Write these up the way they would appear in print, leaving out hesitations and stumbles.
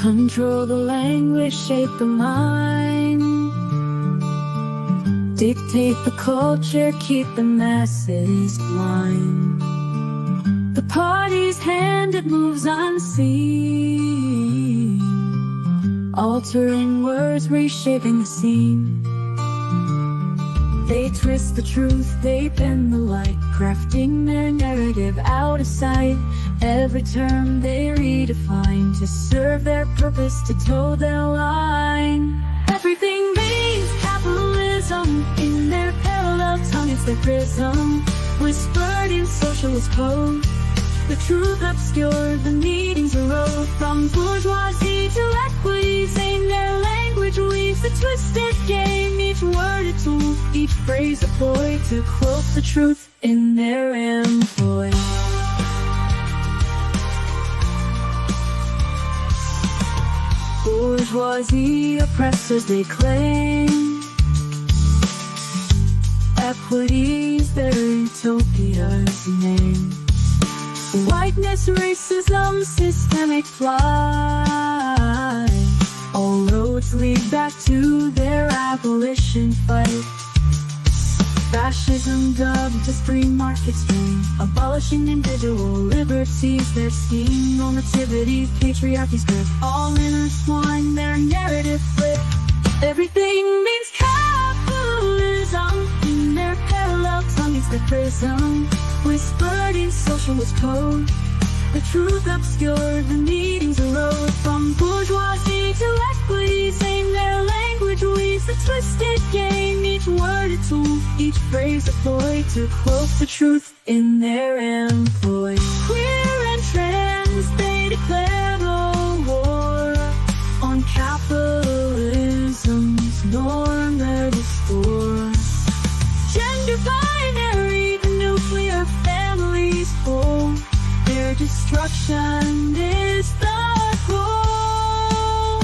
Control the language, shape the mind. Dictate the culture, keep the masses blind. The party's hand, it moves unseen, altering words, reshaping the scene. They twist the truth, they bend the light, crafting their narrative out of sight. Every term they redefine to serve their purpose, to toe their line. Everything means capitalism in their parallel tongue, it's their prism, whispered in socialist code. The truth obscured, the meanings erode. From bourgeoisie to equity, saying their language weaves a twisted game. Each word a tool, each phrase a ploy to cloak the truth in their employ. Bourgeoisie oppressors they claim, equity's their utopia's name. Whiteness, racism, systemic flight, all roads lead back to their abolition fight. Fascism dubbed as free market's dream, abolishing individual liberties, their scheme. Normativity, patriarchy's grip, all intertwined, their narrative flip. Everything means capitalism in their parallel tongue, it's the prism, whispered in socialist code. The truth obscured, the meanings erode. From bourgeoisie to equity, saying their language weaves a twisted game. Each word a tool, each phrase a ploy to cloak the truth in their employ. Queer and trans, they declare the war on capitalism's norm they're destroy. Gender binary, the nuclear family's goal. Their destruction is the goal.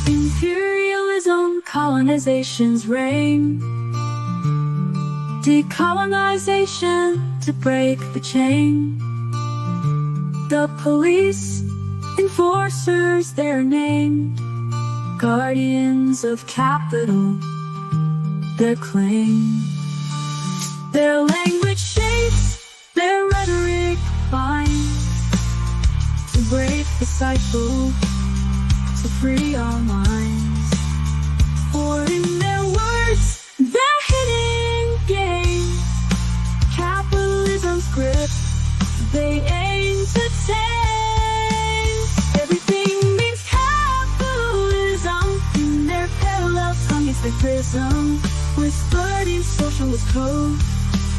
Imperialism, colonization's reign. Decolonization to break the chain. The police, enforcers, they're named. Guardians of capital, their claim. Their language shapes, their rhetoric binds, to break the cycle, to free our minds. For in their words, their hidden game, capitalism's grip, they aim to tame. Everything means capitalism in their parallel tongue, it's their prism, whispered in socialist code.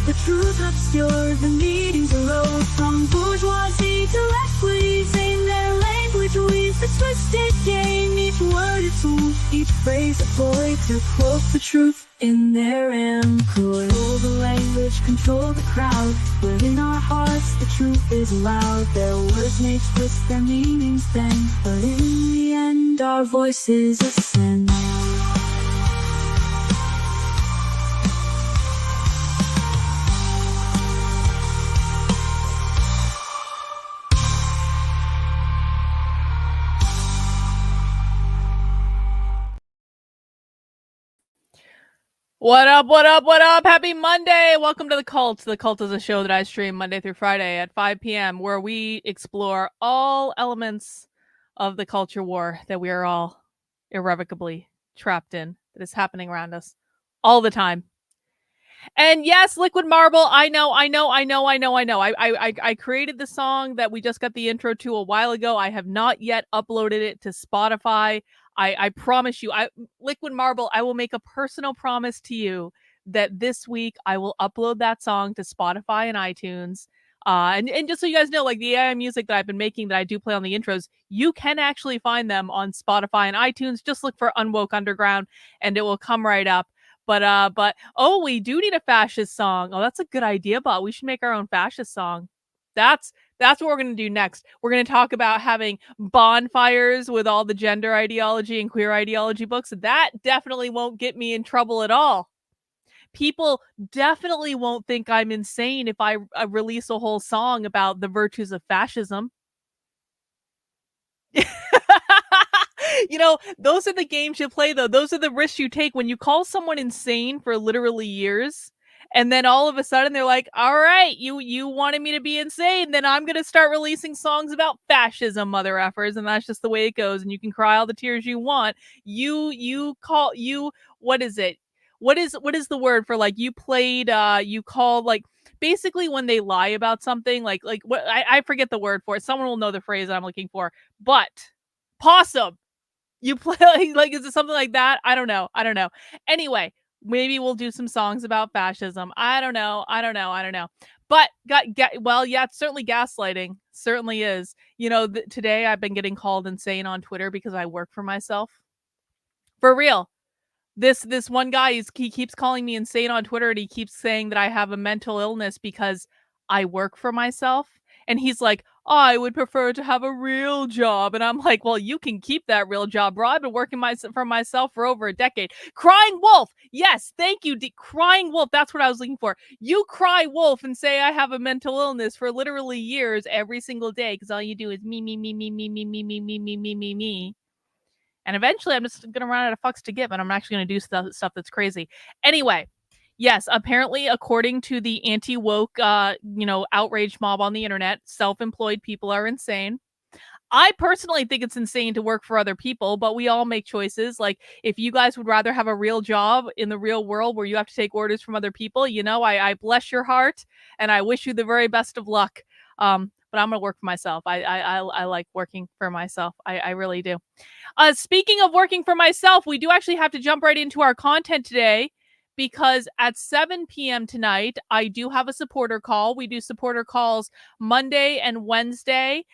The truth obscured, the meanings erode. From bourgeoisie to equity, saying their language weaves a twisted game. Each word a tool, each phrase a ploy to cloak the truth in their employ. Control the language, control the crowd. Within our hearts the truth is loud. Their words may twist, their meanings bend, but in the end our voices ascend. What up, what up, what up? Happy Monday! Welcome to The Cult. The Cult is a show that I stream Monday through Friday at 5 p.m. where we explore all elements of the culture war that we are all irrevocably trapped in, that is happening around us all the time. And yes, Liquid Marble, I know. I created the song that we just got the intro to a while ago. I have not yet uploaded it to Spotify. I promise you, Liquid Marble, I will make a personal promise to you that this week I will upload that song to Spotify and iTunes. And just so you guys know, like the AI music that I've been making that I do play on the intros, you can actually find them on Spotify and iTunes. Just look for Unwoke Underground and it will come right up. But oh, we do need a fascist song. Oh, that's a good idea, but we should make our own fascist song. That's what we're going to do next. We're going to talk about having bonfires with all the gender ideology and queer ideology books. That definitely won't get me in trouble at all. People definitely won't think I'm insane if I release a whole song about the virtues of fascism. Those are the games you play, though. Those are the risks you take when you call someone insane for literally years. And then all of a sudden they're like, all right, you wanted me to be insane. Then I'm going to start releasing songs about fascism, mother effers. And that's just the way it goes. And you can cry all the tears you want. What is it? What is the word for, like, you played, you called, like, basically when they lie about something, like what, I forget the word for it. Someone will know the phrase I'm looking for. But possum. You play like is it something like that? I don't know. Anyway, maybe we'll do some songs about fascism. I don't know. But well, yeah, it's certainly gaslighting. Certainly is. Today I've been getting called insane on Twitter because I work for myself. For real. This one guy, he keeps calling me insane on Twitter, and he keeps saying that I have a mental illness because I work for myself. And he's like, I would prefer to have a real job. And I'm like, well, you can keep that real job, bro. I've been working for myself for over a decade. Crying wolf. Yes, thank you. Crying wolf. That's what I was looking for. You cry wolf and say I have a mental illness for literally years every single day because all you do is me, me, me, me, me, me, me, me, me, me, me, me, me. And eventually I'm just going to run out of fucks to give, and I'm actually going to do stuff that's crazy. Anyway, yes, apparently, according to the anti-woke, outrage mob on the internet, self-employed people are insane. I personally think it's insane to work for other people, but we all make choices. Like, if you guys would rather have a real job in the real world where you have to take orders from other people, I bless your heart, and I wish you the very best of luck. But I'm going to work for myself. I like working for myself. I really do. Speaking of working for myself, we do actually have to jump right into our content today, because at 7 p.m. tonight, I do have a supporter call. We do supporter calls Monday and Wednesday.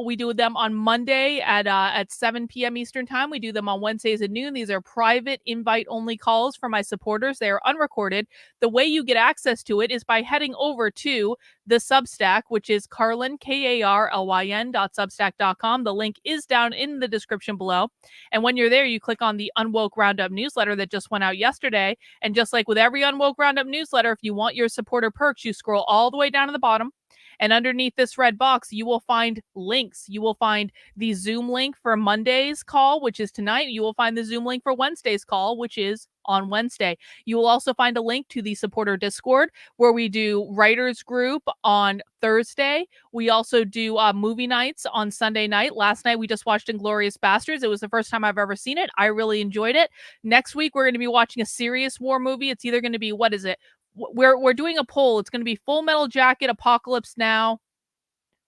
We do them on Monday at 7 p.m. Eastern time. We do them on Wednesdays at noon. These are private, invite-only calls for my supporters. They are unrecorded. The way you get access to it is by heading over to the Substack, which is Carlyn, KARLYN.substack.com. The link is down in the description below. And when you're there, you click on the Unwoke Roundup newsletter that just went out yesterday. And just like with every Unwoke Roundup newsletter, if you want your supporter perks, you scroll all the way down to the bottom. And underneath this red box, you will find links. You will find the Zoom link for Monday's call, which is tonight. You will find the Zoom link for Wednesday's call, which is on Wednesday. You will also find a link to the supporter Discord, where we do writers group on Thursday. We also do movie nights on Sunday night. Last night, we just watched Inglourious Basterds. It was the first time I've ever seen it. I really enjoyed it. Next week, we're going to be watching a serious war movie. It's either going to be, what is it? We're doing a poll. It's going to be Full Metal Jacket, Apocalypse Now,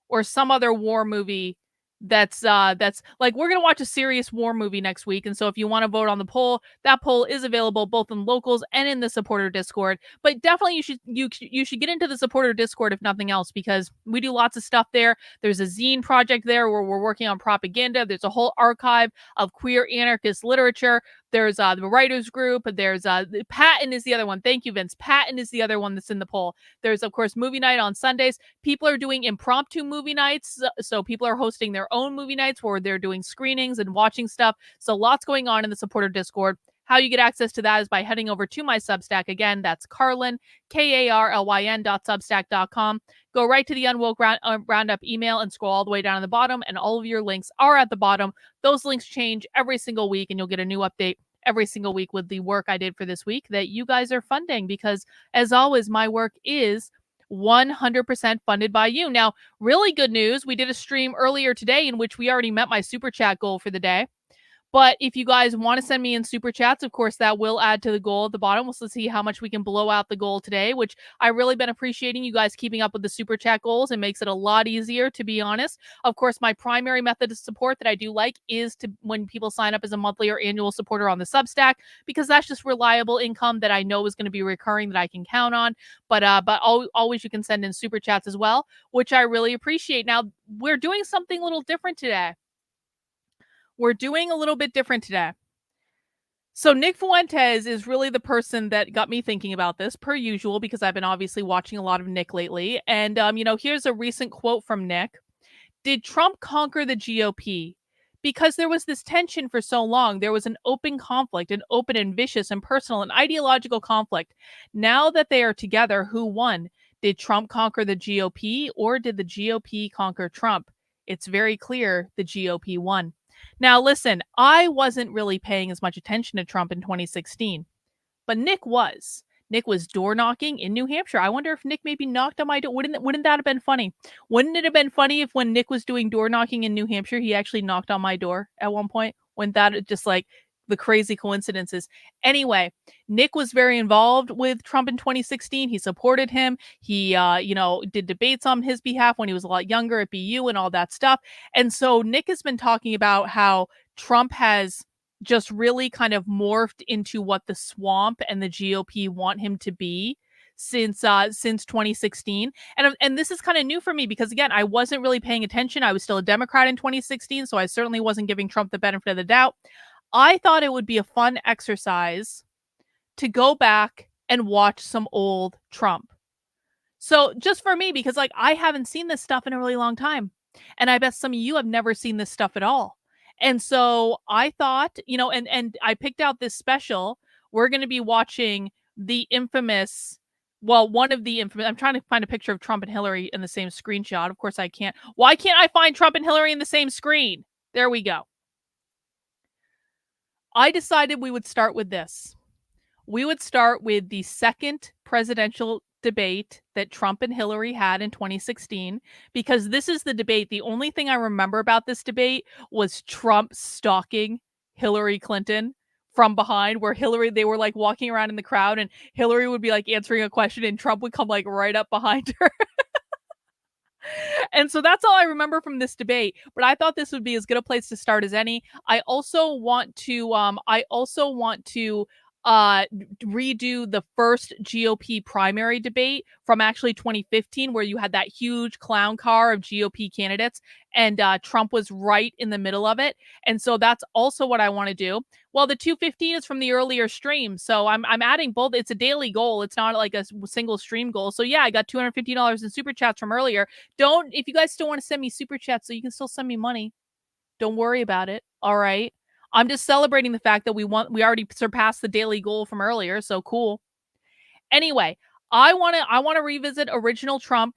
or some other war movie that's like, we're going to watch a serious war movie next week. And so if you want to vote on the poll, that poll is available both in locals and in the supporter Discord. But definitely you should get into the supporter Discord, if nothing else, because we do lots of stuff there. There's a zine project there where we're working on propaganda. There's a whole archive of queer anarchist literature. There's the writers group. There's Patton is the other one. Thank you, Vince. Patton is the other one that's in the poll. There's, of course, movie night on Sundays. People are doing impromptu movie nights. So people are hosting their own movie nights where they're doing screenings and watching stuff. So lots going on in the supporter Discord. How you get access to that is by heading over to my Substack. Again, that's Carlyn, KARLYN.substack.com. Go right to the Unwoke Roundup email and scroll all the way down to the bottom, and all of your links are at the bottom. Those links change every single week, and you'll get a new update every single week with the work I did for this week that you guys are funding, because, as always, my work is 100% funded by you. Now, really good news. We did a stream earlier today in which we already met my super chat goal for the day. But if you guys want to send me in super chats, of course, that will add to the goal at the bottom. We'll see how much we can blow out the goal today, which I've really been appreciating you guys keeping up with the super chat goals. It makes it a lot easier, to be honest. Of course, my primary method of support that I do like is to when people sign up as a monthly or annual supporter on the Substack, because that's just reliable income that I know is going to be recurring, that I can count on. But always you can send in super chats as well, which I really appreciate. Now, we're doing something a little different today. We're doing a little bit different today. So Nick Fuentes is really the person that got me thinking about this, per usual, because I've been obviously watching a lot of Nick lately. And, here's a recent quote from Nick. Did Trump conquer the GOP? Because there was this tension for so long. There was an open conflict, an open and vicious and personal and ideological conflict. Now that they are together, who won? Did Trump conquer the GOP, or did the GOP conquer Trump? It's very clear the GOP won. Now, listen, I wasn't really paying as much attention to Trump in 2016, but Nick was. Nick was door knocking in New Hampshire. I wonder if Nick maybe knocked on my door. Wouldn't that have been funny? Wouldn't it have been funny if when Nick was doing door knocking in New Hampshire, he actually knocked on my door at one point? Wouldn't that just like the crazy coincidences? Anyway, Nick was very involved with Trump in 2016. He supported him. He, did debates on his behalf when he was a lot younger at BU and all that stuff. And so Nick has been talking about how Trump has just really kind of morphed into what the swamp and the GOP want him to be since 2016. And this is kind of new for me because again, I wasn't really paying attention. I was still a Democrat in 2016, so I certainly wasn't giving Trump the benefit of the doubt. I thought it would be a fun exercise to go back and watch some old Trump. So just for me, because like I haven't seen this stuff in a really long time. And I bet some of you have never seen this stuff at all. And so I thought, and I picked out this special. We're going to be watching the infamous, one of the infamous, I'm trying to find a picture of Trump and Hillary in the same screenshot. Of course I can't. Why can't I find Trump and Hillary in the same screen? There we go. I decided we would start with this. We would start with the second presidential debate that Trump and Hillary had in 2016, because this is the debate. The only thing I remember about this debate was Trump stalking Hillary Clinton from behind, where they were like walking around in the crowd and Hillary would be like answering a question and Trump would come like right up behind her. And so that's all I remember from this debate, but I thought this would be as good a place to start as any. I also want to redo the first GOP primary debate from actually 2015, where you had that huge clown car of GOP candidates and Trump was right in the middle of it. And so that's also what I want to do. Well, the 215 is from the earlier stream, so I'm adding both. It's a daily goal. It's not like a single stream goal. So yeah, I got $250 in super chats from earlier. If you guys still want to send me super chats, so you can still send me money, don't worry about it. All right. I'm just celebrating the fact that we already surpassed the daily goal from earlier, so cool. Anyway, I want to revisit original Trump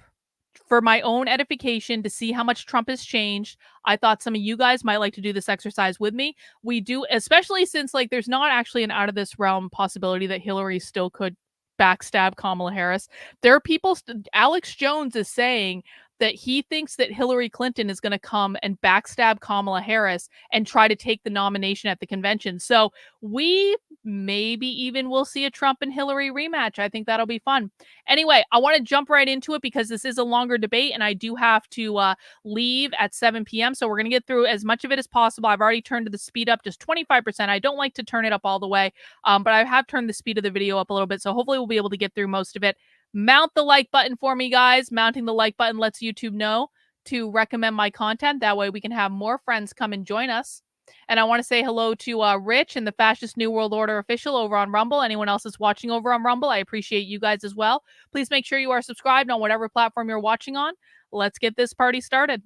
for my own edification to see how much Trump has changed. I thought some of you guys might like to do this exercise with me. We do, especially since like there's not actually an out of this realm possibility that Hillary still could backstab Kamala Harris. There are people, Alex Jones is saying that he thinks that Hillary Clinton is going to come and backstab Kamala Harris and try to take the nomination at the convention. So we maybe even will see a Trump and Hillary rematch. I think that'll be fun. Anyway, I want to jump right into it because this is a longer debate and I do have to leave at 7 p.m. So we're going to get through as much of it as possible. I've already turned the speed up just 25%. I don't like to turn it up all the way, but I have turned the speed of the video up a little bit. So hopefully we'll be able to get through most of it. Mount the like button for me, guys. Mounting the like button lets YouTube know to recommend my content. That way we can have more friends come and join us. And I want to say hello to Rich and the Fascist New World Order official over on Rumble. Anyone else that's watching over on Rumble, I appreciate you guys as well. Please make sure you are subscribed on whatever platform you're watching on. Let's get this party started.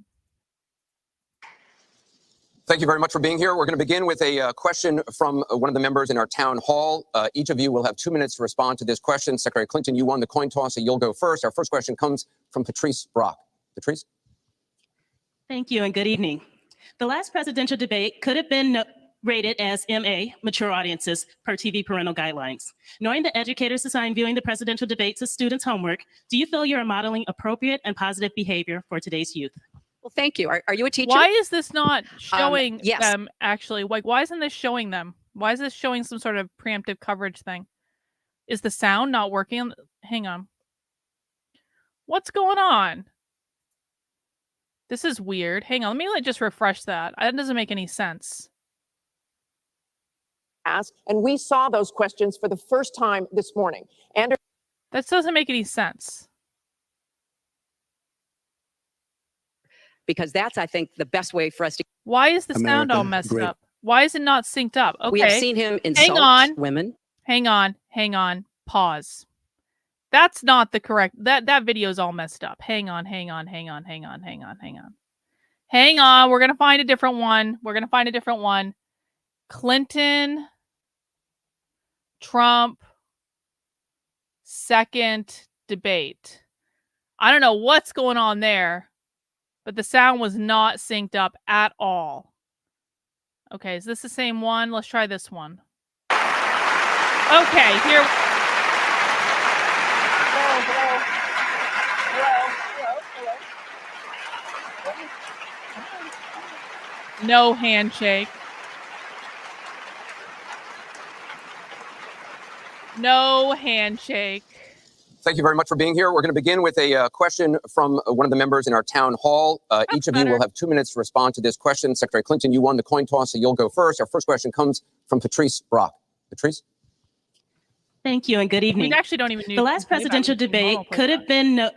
Thank you very much for being here. We're going to begin with a question from one of the members in our town hall. Each of you will have 2 minutes to respond to this question. Secretary Clinton, you won the coin toss, so you'll go first. Our first question comes from Patrice Brock. Patrice? Thank you and good evening. The last presidential debate could have been rated as MA, mature audiences, per TV parental guidelines. Knowing that educators assign viewing the presidential debates as students' homework, do you feel you're modeling appropriate and positive behavior for today's youth? Well, thank you. Are you a teacher? Why is this not showing yes. them, actually? Like, why isn't this showing them? Why is this showing some sort of preemptive coverage thing? Is the sound not working? Hang on. What's going on? This is weird. Hang on. Let me just refresh that. That doesn't make any sense. And we saw those questions for the first time this morning. That doesn't make any sense. Because that's, I think, the best way for us to. Why is the sound all messed up? Why is it not synced up? Okay. We have seen him insult women. Hang on. Pause. That's not the correct. That video is all messed up. Hang on. Hang on. We're gonna find a different one. Clinton, Trump, second debate. I don't know what's going on there, but the sound was not synced up at all. Okay, is this the same one? Let's try this one. Okay, here. No handshake. No handshake. Thank you very much for being here. We're going to begin with a question from one of the members in our town hall. Each of you will have 2 minutes to respond to this question. Secretary Clinton, you won the coin toss, so you'll go first. Our first question comes from Patrice Brock. Patrice? Thank you and good evening. We actually don't even need The last presidential debate could have been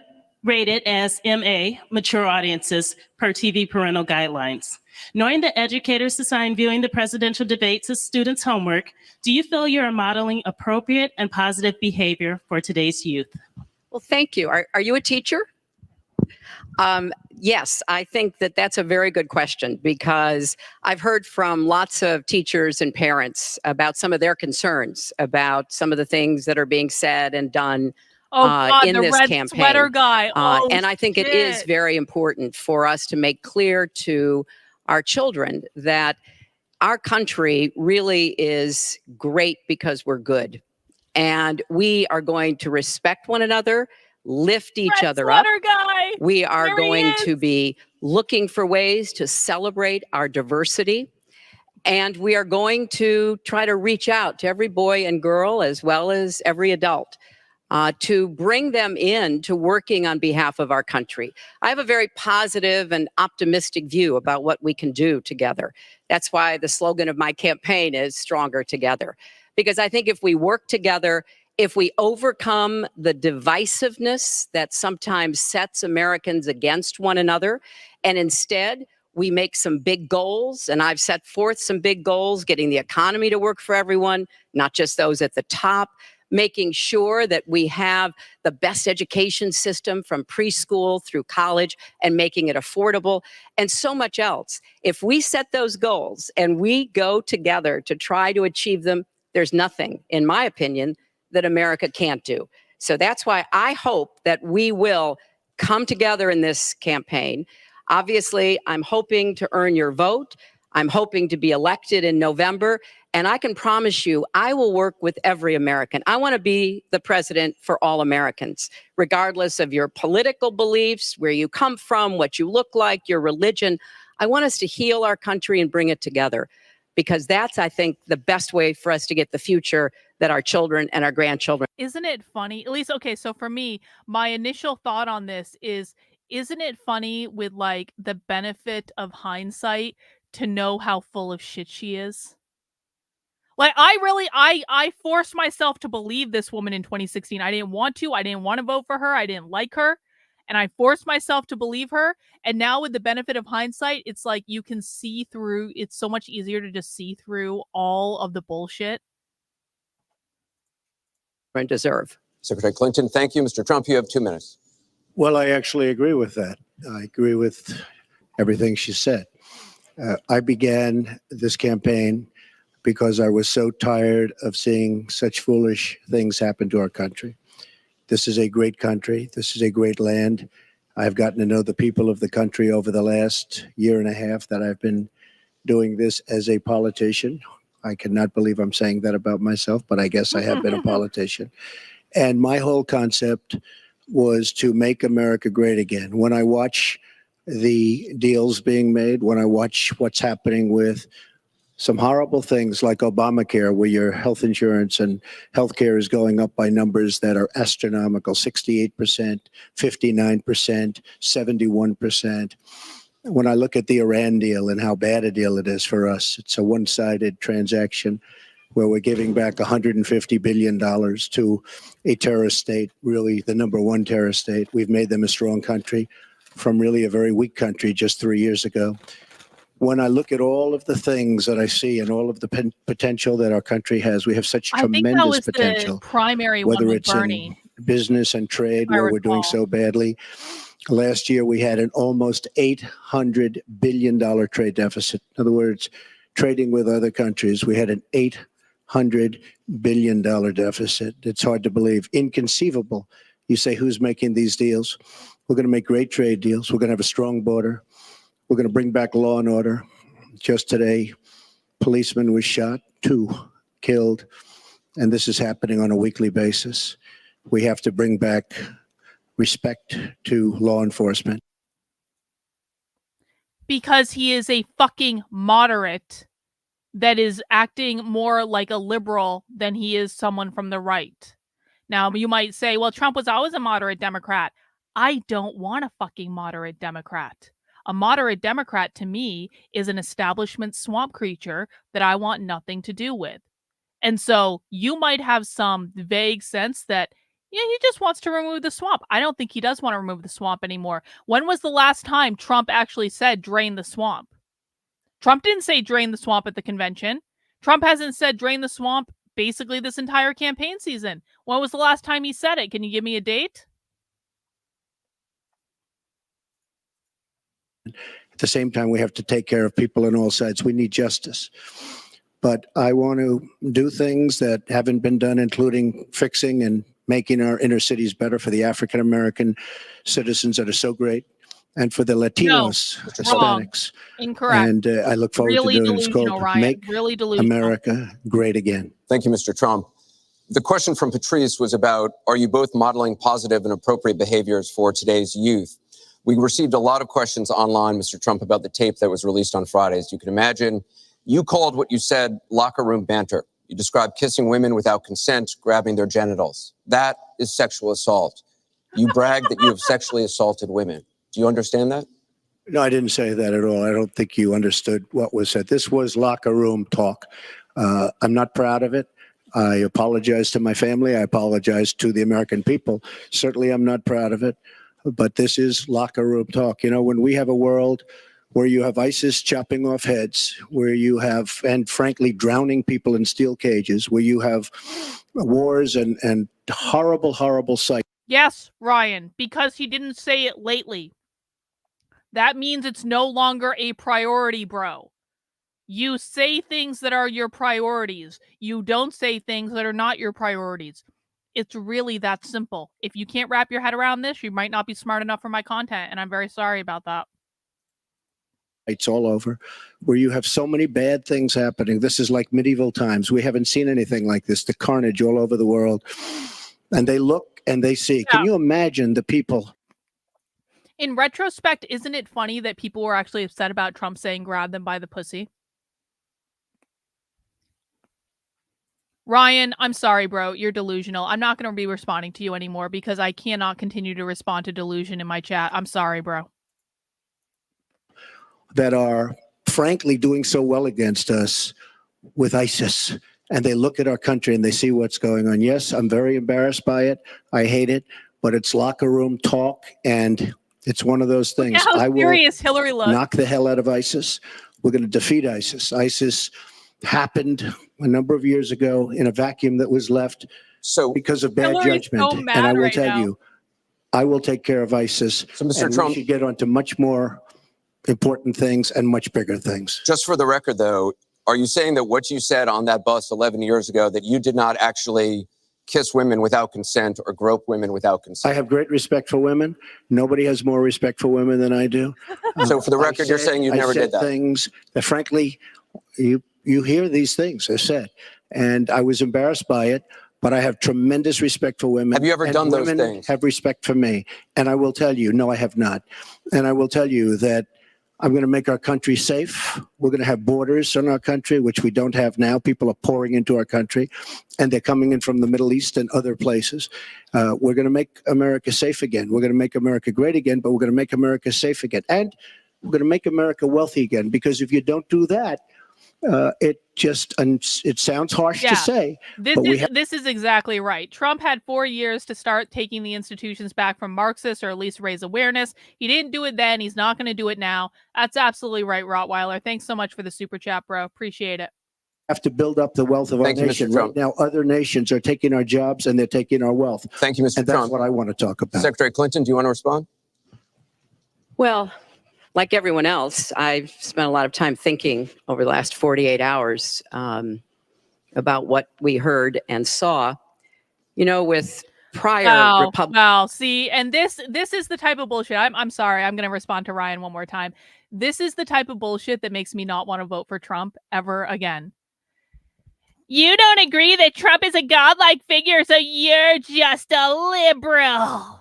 rated as MA, mature audiences, per TV parental guidelines. Knowing that educators assign viewing the presidential debates as students' homework, do you feel you are modeling appropriate and positive behavior for today's youth? Well, thank you. Are you a teacher? Yes, I think that that's a very good question because I've heard from lots of teachers and parents about some of their concerns about some of the things that are being said and done in the this red campaign. sweater guy. And I think it is very important for us to make clear to our children that our country really is great because we're good. And we are going to respect one another, lift each other up. Guy. We are There he going is. to be looking for ways to celebrate our diversity. And we are going to try to reach out to every boy and girl as well as every adult to bring them in to working on behalf of our country. I have a very positive and optimistic view about what we can do together. That's why the slogan of my campaign is Stronger Together. Because I think if we work together, if we overcome the divisiveness that sometimes sets Americans against one another, and instead we make some big goals, and I've set forth some big goals, getting the economy to work for everyone, not just those at the top, making sure that we have the best education system from preschool through college and making it affordable, and so much else. If we set those goals and we go together to try to achieve them, there's nothing, in my opinion, that America can't do. So that's why I hope that we will come together in this campaign. Obviously, I'm hoping to earn your vote. I'm hoping to be elected in November. And I can promise you, I will work with every American. I want to be the president for all Americans, regardless of your political beliefs, where you come from, what you look like, your religion. I want us to heal our country and bring it together, because that's, I think, the best way for us to get the future that our children and our grandchildren. Isn't it funny? At least, okay, so for me, my initial thought on this is, isn't it funny with like the benefit of hindsight to know how full of shit she is? Like, I forced myself to believe this woman in 2016. I didn't want to. I didn't want to vote for her. I didn't like her. And I forced myself to believe her. And now with the benefit of hindsight, it's like you can see through. It's so much easier to just see through all of the bullshit. Deserve. Secretary Clinton, thank you. Mr. Trump, you have 2 minutes. Well, I actually agree with that. I agree with everything she said. I began this campaign because I was so tired of seeing such foolish things happen to our country. This is a great country. This is a great land. I've gotten to know the people of the country over the last year and a half that I've been doing this as a politician. I cannot believe I'm saying that about myself, but I guess I have been a politician. And my whole concept was to make America great again. When I watch the deals being made, when I watch what's happening with some horrible things like Obamacare, where your health insurance and health care is going up by numbers that are astronomical, 68%, 59%, 71%. When I look at the Iran deal and how bad a deal it is for us, it's a one-sided transaction where we're giving back $150 billion to a terrorist state, really the number one terrorist state. We've made them a strong country from really a very weak country just 3 years ago. When I look at all of the things that I see and all of the potential that our country has, we have such tremendous potential. The primary whether one, it's Bernie. in business and trade, where we're doing so badly. Last year, we had an almost $800 billion trade deficit. In other words, trading with other countries, we had an $800 billion deficit. It's hard to believe, inconceivable. You say, who's making these deals? We're going to make great trade deals. We're going to have a strong border. We're going to bring back law and order. Just today, policeman was shot, 2 killed, and this is happening on a weekly basis. We have to bring back respect to law enforcement. Because he is a fucking moderate that is acting more like a liberal than he is someone from the right. Now, you might say, well, Trump was always a moderate Democrat. I don't want a fucking moderate Democrat. A moderate Democrat, to me, is an establishment swamp creature that I want nothing to do with. And so you might have some vague sense that, yeah, he just wants to remove the swamp. I don't think he does want to remove the swamp anymore. When was the last time Trump actually said drain the swamp? Trump didn't say drain the swamp at the convention. Trump hasn't said drain the swamp basically this entire campaign season. When was the last time he said it? Can you give me a date? At the same time, we have to take care of people on all sides. We need justice. But I want to do things that haven't been done, including fixing and making our inner cities better for the African-American citizens that are so great, and for the Latinos, wrong. Hispanics. Incorrect. And I look forward Really to doing it. It's delusional, called Ryan. Make Really delusional. America Great Again. Thank you, Mr. Trump. The question from Patrice was about, are you both modeling positive and appropriate behaviors for today's youth? We received a lot of questions online, Mr. Trump, about the tape that was released on Friday. As you can imagine, you called what you said locker room banter. You described kissing women without consent, grabbing their genitals. That is sexual assault. You brag that you have sexually assaulted women. Do you understand that? No, I didn't say that at all. I don't think you understood what was said. This was locker room talk. I'm not proud of it. I apologize to my family. I apologize to the American people. Certainly, I'm not proud of it. But this is locker room talk. You know, when we have a world where you have ISIS chopping off heads, where you have, and frankly, drowning people in steel cages, where you have wars and horrible, horrible sights. Yes, Ryan, because he didn't say it lately. That means it's no longer a priority, bro. You say things that are your priorities. You don't say things that are not your priorities. It's really that simple. If you can't wrap your head around this, you might not be smart enough for my content, and I'm very sorry about that. It's all over, where you have so many bad things happening. This is like medieval times. We haven't seen anything like this, the carnage all over the world. And they look and they see. Can you imagine the people? In retrospect, isn't it funny that people were actually upset about Trump saying grab them by the pussy? Ryan, I'm sorry, bro. You're delusional. I'm not going to be responding to you anymore because I cannot continue to respond to delusion in my chat. I'm sorry, bro. That are frankly doing so well against us with ISIS. And they look at our country and they see what's going on. Yes, I'm very embarrassed by it. I hate it, but it's locker room talk. And it's one of those things. Look how I will serious Hillary looks. knock the hell out of ISIS. We're going to defeat ISIS. ISIS happened a number of years ago in a vacuum that was left because of bad Hillary's judgment. so mad And I will right tell now. you, I will take care of ISIS. So, Mr. And Trump, we should get on to much more important things and much bigger things. just for the record, though, are you saying that what you said on that bus 11 years ago, that you did not actually kiss women without consent or grope women without consent? I have great respect for women. Nobody has more respect for women than I do. So for the record, you're saying you never did that? Things that, frankly, you hear these things are said, and I was embarrassed by it. But I have tremendous respect for women. Have you ever done those women things? Have respect for me, and I will tell you, no, I have not. And I will tell you that I'm going to make our country safe. We're going to have borders in our country, which we don't have now. People are pouring into our country, and they're coming in from the Middle East and other places. We're going to make America safe again. We're going to make America great again, but we're going to make America safe again. And we're going to make America wealthy again, because if you don't do that, it sounds harsh to say. This is exactly right. Trump had 4 years to start taking the institutions back from Marxists, or at least raise awareness. He didn't do it then. He's not going to do it now. That's absolutely right, Rottweiler. Thanks so much for the super chat, bro. Appreciate it. Have to build up the wealth of our nation. Right now, other nations are taking our jobs and they're taking our wealth. Thank you, Mr. And Trump. that's what I want to talk about. Secretary Clinton, do you want to respond? Well, like everyone else, I've spent a lot of time thinking over the last 48 hours about what we heard and saw, you know, with prior Wow, see, and this is the type of bullshit. I'm sorry. I'm going to respond to Ryan one more time. This is the type of bullshit that makes me not want to vote for Trump ever again. You don't agree that Trump is a godlike figure, so you're just a liberal.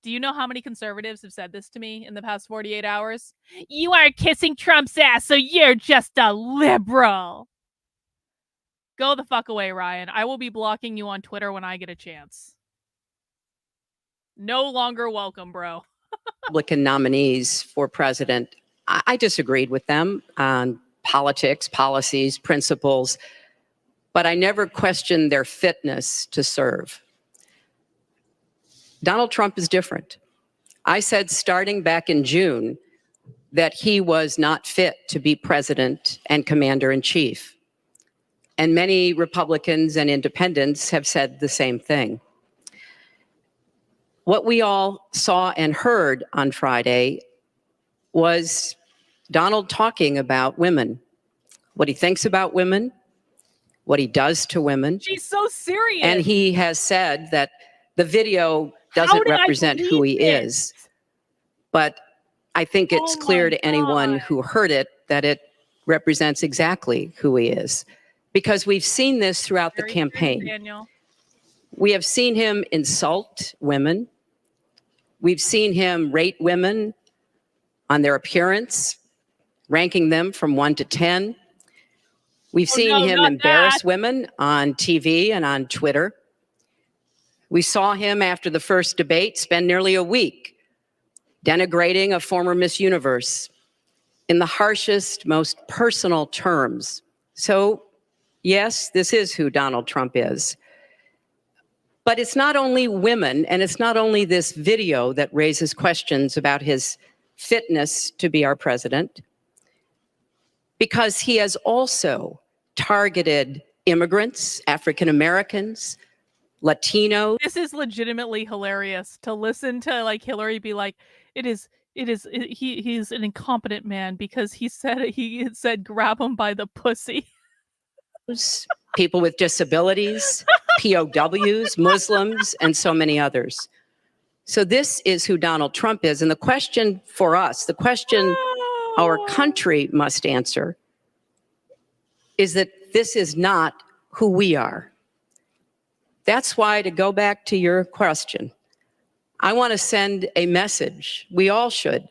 Do you know how many conservatives have said this to me in the past 48 hours? You are kissing Trump's ass, so you're just a liberal. Go the fuck away, Ryan. I will be blocking you on Twitter when I get a chance. No longer welcome, bro. Republican nominees for president, I disagreed with them on politics, policies, principles, but I never questioned their fitness to serve. Donald Trump is different. I said starting back in June that he was not fit to be president and commander-in-chief. And many Republicans and independents have said the same thing. What we all saw and heard on Friday was Donald talking about women, what he thinks about women, what he does to women. She's so serious. And he has said that the video doesn't represent who he is. But I think it's clear to anyone who heard it that it represents exactly who he is. Because we've seen this throughout the campaign. Daniel. We have seen him insult women. We've seen him rate women on their appearance, ranking them from 1 to 10. We've seen him embarrass women on TV and on Twitter. We saw him after the first debate spend nearly a week denigrating a former Miss Universe in the harshest, most personal terms. So, yes, this is who Donald Trump is. But it's not only women, and it's not only this video that raises questions about his fitness to be our president, because he has also targeted immigrants, African Americans, Latinos. This is legitimately hilarious to listen to like Hillary be like, he's an incompetent man because he said grab him by the pussy. People with disabilities, POWs, Muslims, and so many others. So this is who Donald Trump is. And the question for us, the question our country must answer is that this is not who we are. That's why, to go back to your question, I want to send a message, we all should,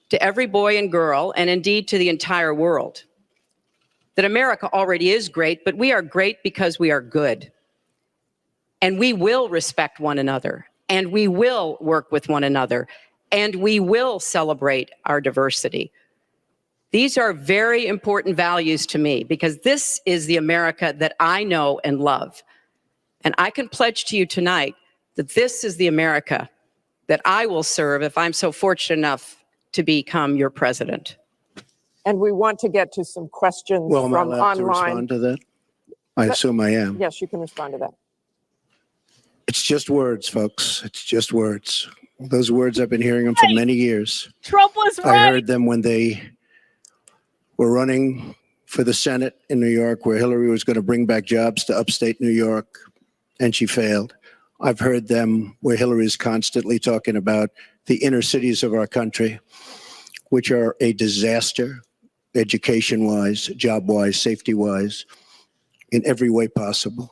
to every boy and girl, and indeed to the entire world, that America already is great, but we are great because we are good. And we will respect one another, and we will work with one another, and we will celebrate our diversity. These are very important values to me because this is the America that I know and love. And I can pledge to you tonight that this is the America that I will serve if I'm so fortunate enough to become your president. And we want to get to some questions Well, am I from allowed to online. respond to that? I assume I am. Yes, you can respond to that. It's just words, folks. It's just words. Those words, I've been hearing them for many years. Trump was right. I heard them when they were running for the Senate in New York, where Hillary was going to bring back jobs to upstate New York, and she failed. I've heard them where Hillary is constantly talking about the inner cities of our country, which are a disaster, education-wise, job-wise, safety-wise, in every way possible.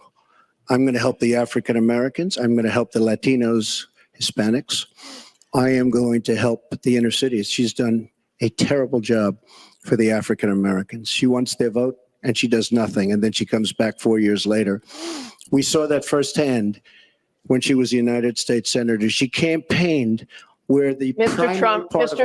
I'm going to help the African Americans. I'm going to help the Latinos, Hispanics. I am going to help the inner cities. She's done a terrible job for the African Americans. She wants their vote and she does nothing. And then she comes back 4 years later. We saw that firsthand when she was a United States Senator. She campaigned where the Mr.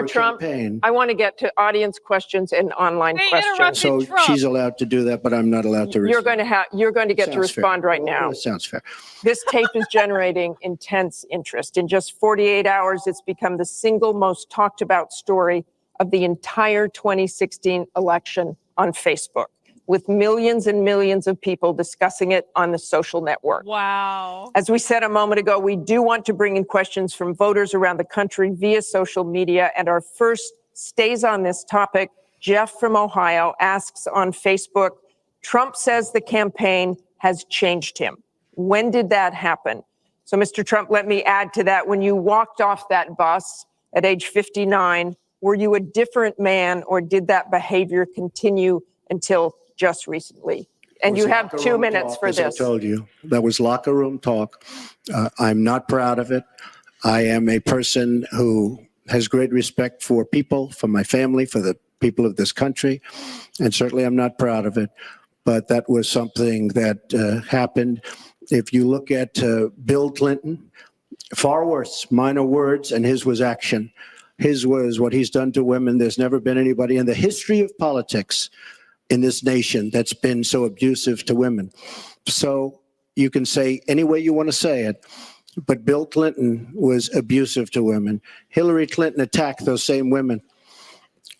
Trump, I want to get to audience questions and online questions. So she's allowed to do that, but I'm not allowed to respond. You're going to get to respond right now. That sounds fair. This tape is generating intense interest. In just 48 hours, it's become the single most talked about story of the entire 2016 election on Facebook, with millions and millions of people discussing it on the social network. Wow. As we said a moment ago, we do want to bring in questions from voters around the country via social media. And our first stays on this topic. Jeff from Ohio asks on Facebook, Trump says the campaign has changed him. When did that happen? So, Mr. Trump, let me add to that. When you walked off that bus at age 59, were you a different man, or did that behavior continue until just recently? And you have 2 minutes for this. I told you, that was locker room talk. I'm not proud of it. I am a person who has great respect for people, for my family, for the people of this country, and certainly I'm not proud of it. But that was something that happened. If you look at Bill Clinton, far worse, minor words, and his was action. His was what he's done to women. There's never been anybody in the history of politics in this nation that's been so abusive to women. So you can say any way you want to say it, but Bill Clinton was abusive to women. Hillary Clinton attacked those same women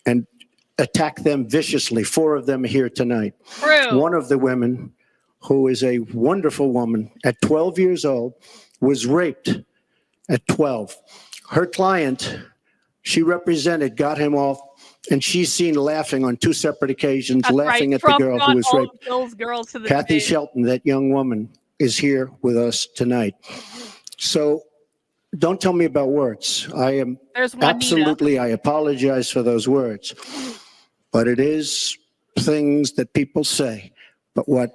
and attacked them viciously. 4 of them are here tonight. True. One of the women, who is a wonderful woman, at 12 years old, was raped at 12. Her client, she represented, got him off, and she's seen laughing on 2 separate occasions, That's laughing right. at Trump the girl brought who was all raped. of Bill's girls to the Kathy debate. Shelton, that young woman, is here with us tonight. So don't tell me about words. I am There's Juanita. absolutely, I apologize for those words. But it is things that people say. But what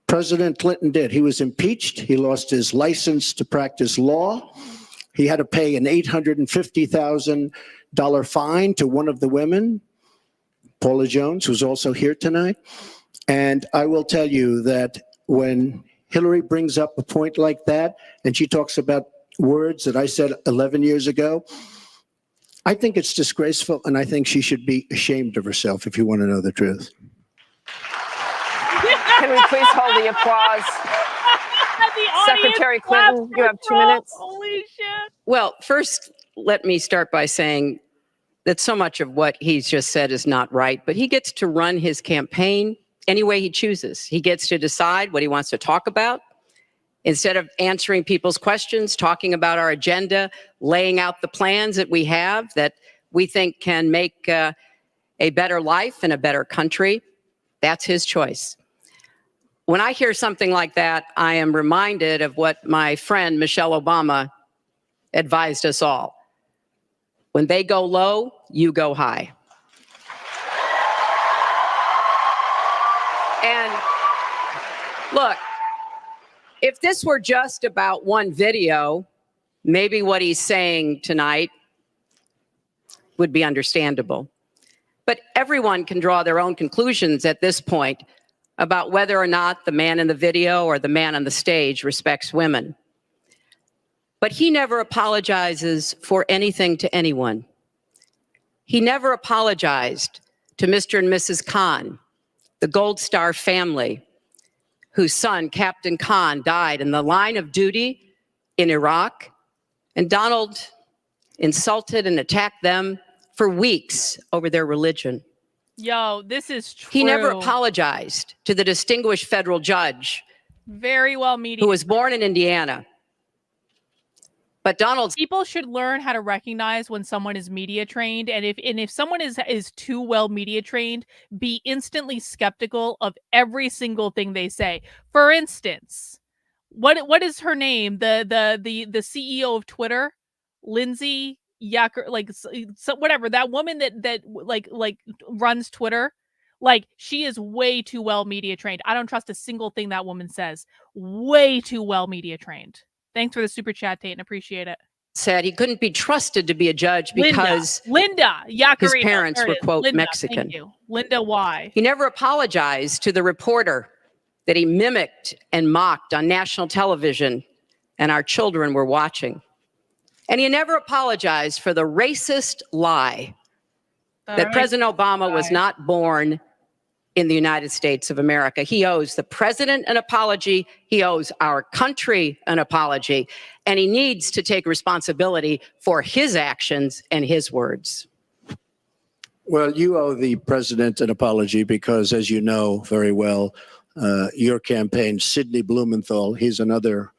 President Clinton did, he was impeached. He lost his license to practice law. He had to pay an $850,000 fine to one of the women, Paula Jones, who's also here tonight. And I will tell you that when Hillary brings up a point like that, and she talks about words that I said 11 years ago, I think it's disgraceful, and I think she should be ashamed of herself, if you want to know the truth. Can we please hold the applause? Secretary Clinton, you have 2 minutes. Holy shit. Well, first, let me start by saying that so much of what he's just said is not right, but he gets to run his campaign any way he chooses. He gets to decide what he wants to talk about. Instead of answering people's questions, talking about our agenda, laying out the plans that we have that we think can make a better life and a better country, that's his choice. When I hear something like that, I am reminded of what my friend Michelle Obama advised us all. When they go low, you go high. And look, if this were just about one video, maybe what he's saying tonight would be understandable. But everyone can draw their own conclusions at this point about whether or not the man in the video or the man on the stage respects women. But he never apologizes for anything to anyone. He never apologized to Mr. and Mrs. Khan, the Gold Star family, whose son, Captain Khan, died in the line of duty in Iraq. And Donald insulted and attacked them for weeks over their religion. Yo, this is true. He never apologized to the distinguished federal judge Very well media. who was born in Indiana. But Donald's People should learn how to recognize when someone is media trained, and if someone is too well media trained, be instantly skeptical of every single thing they say. For instance, what is her name? The CEO of Twitter, Lindsay Yacker, whatever, that woman that runs Twitter. Like, she is way too well media trained. I don't trust a single thing that woman says. Way too well media trained. Thanks for the super chat, Tate, and appreciate it. said he couldn't be trusted to be a judge because Linda Yacarino, his parents there it were, is. quote, Linda, Mexican. Thank you. Linda, why? He never apologized to the reporter that he mimicked and mocked on national television, and our children were watching. And he never apologized for the racist lie that President Obama was not born in the United States of America. He owes the president an apology. He owes our country an apology. And he needs to take responsibility for his actions and his words. Well, you owe the president an apology because, as you know very well, your campaign, Sidney Blumenthal, he's another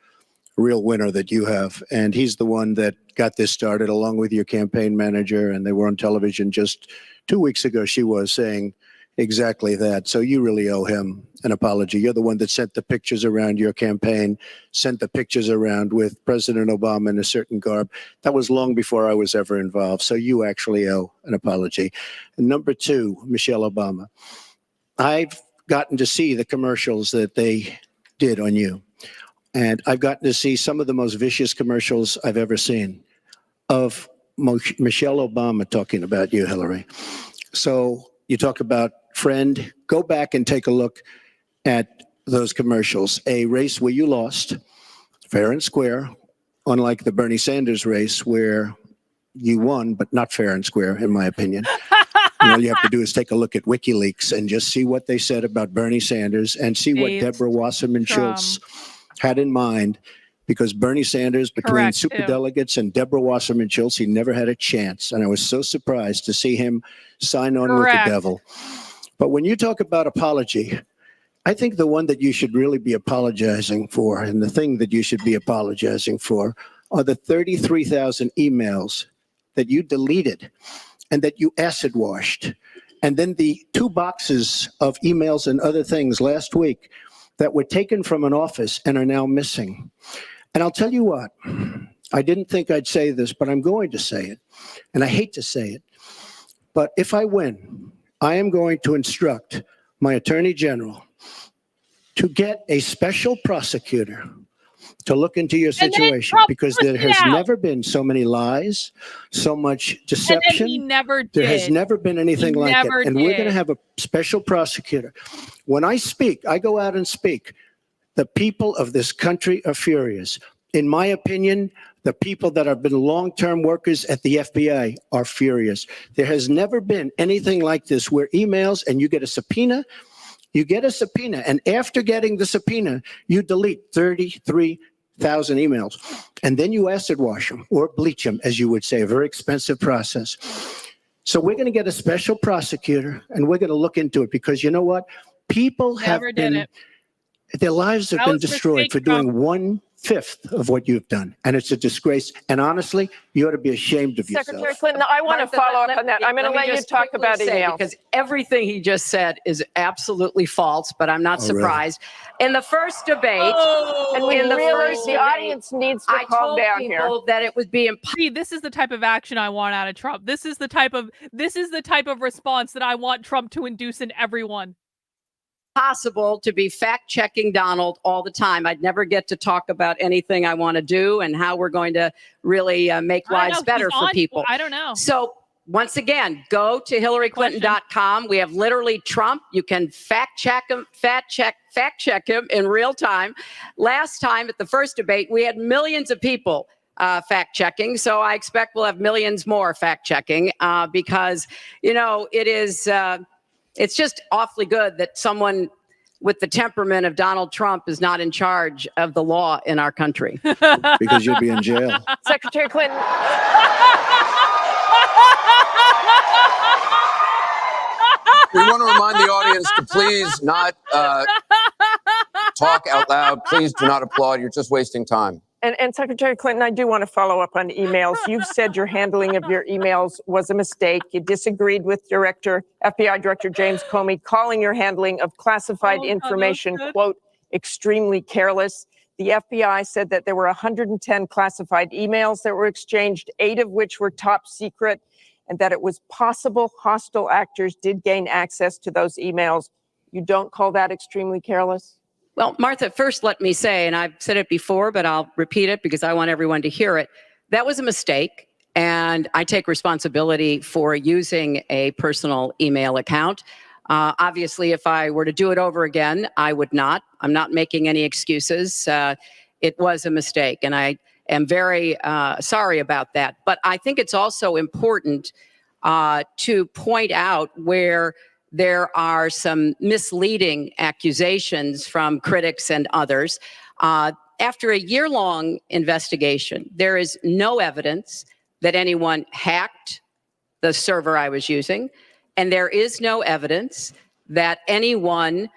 real winner that you have. And he's the one that got this started along with your campaign manager. And they were on television just 2 weeks ago. She was saying Exactly that. So you really owe him an apology. You're the one that sent the pictures around your campaign, sent the pictures around with President Obama in a certain garb. That was long before I was ever involved. So you actually owe an apology. And number two, Michelle Obama. I've gotten to see the commercials that they did on you. And I've gotten to see some of the most vicious commercials I've ever seen of Michelle Obama talking about you, Hillary. So you talk about friend, go back and take a look at those commercials. A race where you lost, fair and square, unlike the Bernie Sanders race where you won, but not fair and square, in my opinion. And all you have to do is take a look at WikiLeaks and just see what they said about Bernie Sanders and see what Deborah Wasserman Schultz had in mind, because Bernie Sanders, between superdelegates and Deborah Wasserman Schultz, he never had a chance. And I was so surprised to see him sign on with the devil. But when you talk about apology, I think the one that you should really be apologizing for, and the thing that you should be apologizing for, are the 33,000 emails that you deleted and that you acid washed. And then the 2 boxes of emails and other things last week that were taken from an office and are now missing. And I'll tell you what, I didn't think I'd say this, but I'm going to say it. And I hate to say it, but if I win, I am going to instruct my Attorney General to get a special prosecutor to look into your situation, because there has never been so many lies, so much deception. And he never did. There has never been anything like it. And we're going to have a special prosecutor. When I speak, I go out and speak. The people of this country are furious. In my opinion, the people that have been long-term workers at the FBI are furious. There has never been anything like this, where emails and you get a subpoena, and after getting the subpoena, you delete 33,000 emails. And then you acid wash them or bleach them, as you would say, a very expensive process. So we're going to get a special prosecutor, and we're going to look into it, because you know what? People have been, their lives have been destroyed for doing 1/5 of what you've done. And it's a disgrace. And honestly, you ought to be ashamed of yourself. Secretary Clinton, I want to follow up on that. I'm going to let you talk about email. Because everything he just said is absolutely false, but I'm not surprised. In the first debate, and we realize the audience needs to calm down here. I told people that it would be impossible. This is the type of action I want out of Trump. This is the type of response that I want Trump to induce in everyone. To be fact-checking Donald all the time. I'd never get to talk about anything I want to do and how we're going to really make lives better for people. I don't know. So once again, go to HillaryClinton.com. We have literally Trump. You can fact check him in real time. Last time at the first debate, we had millions of people fact checking. So I expect we'll have millions more fact checking because, you know, it's just awfully good that someone with the temperament of Donald Trump is not in charge of the law in our country. Because you'll be in jail. Secretary Clinton. We want to remind the audience to please not talk out loud. Please do not applaud. You're just wasting time. And Secretary Clinton, I do want to follow up on emails. You've said your handling of your emails was a mistake. You disagreed with FBI Director James Comey, calling your handling of classified information, quote, extremely careless. The FBI said that there were 110 classified emails that were exchanged, 8 of which were top secret, and that it was possible hostile actors did gain access to those emails. You don't call that extremely careless? Well, Martha, first let me say, and I've said it before, but I'll repeat it because I want everyone to hear it. That was a mistake, and I take responsibility for using a personal email account. Obviously, if I were to do it over again, I would not. I'm not making any excuses. It was a mistake, and I am very sorry about that. But I think it's also important to point out where there are some misleading accusations from critics and others. After a year-long investigation, there is no evidence that anyone hacked the server I was using, and there is no evidence that anyone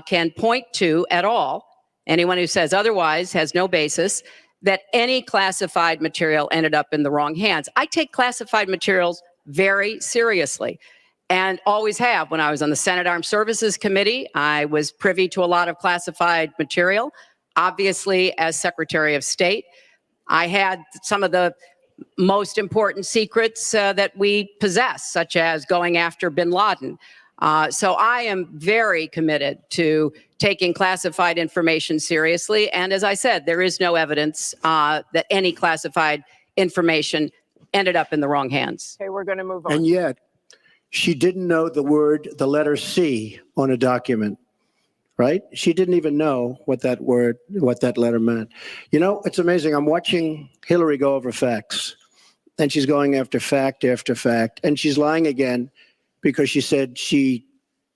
can point to at all, anyone who says otherwise has no basis, that any classified material ended up in the wrong hands. I take classified materials very seriously. and always have. When I was on the Senate Armed Services Committee, I was privy to a lot of classified material. Obviously, as Secretary of State, I had some of the most important secrets that we possess, such as going after bin Laden. So I am very committed to taking classified information seriously. And as I said, there is no evidence that any classified information ended up in the wrong hands. Okay, we're going to move on. And yet, she didn't know the letter C on a document, right? She didn't even know what that letter meant. You know, it's amazing. I'm watching Hillary go over facts, and she's going after fact after fact, and she's lying again because she said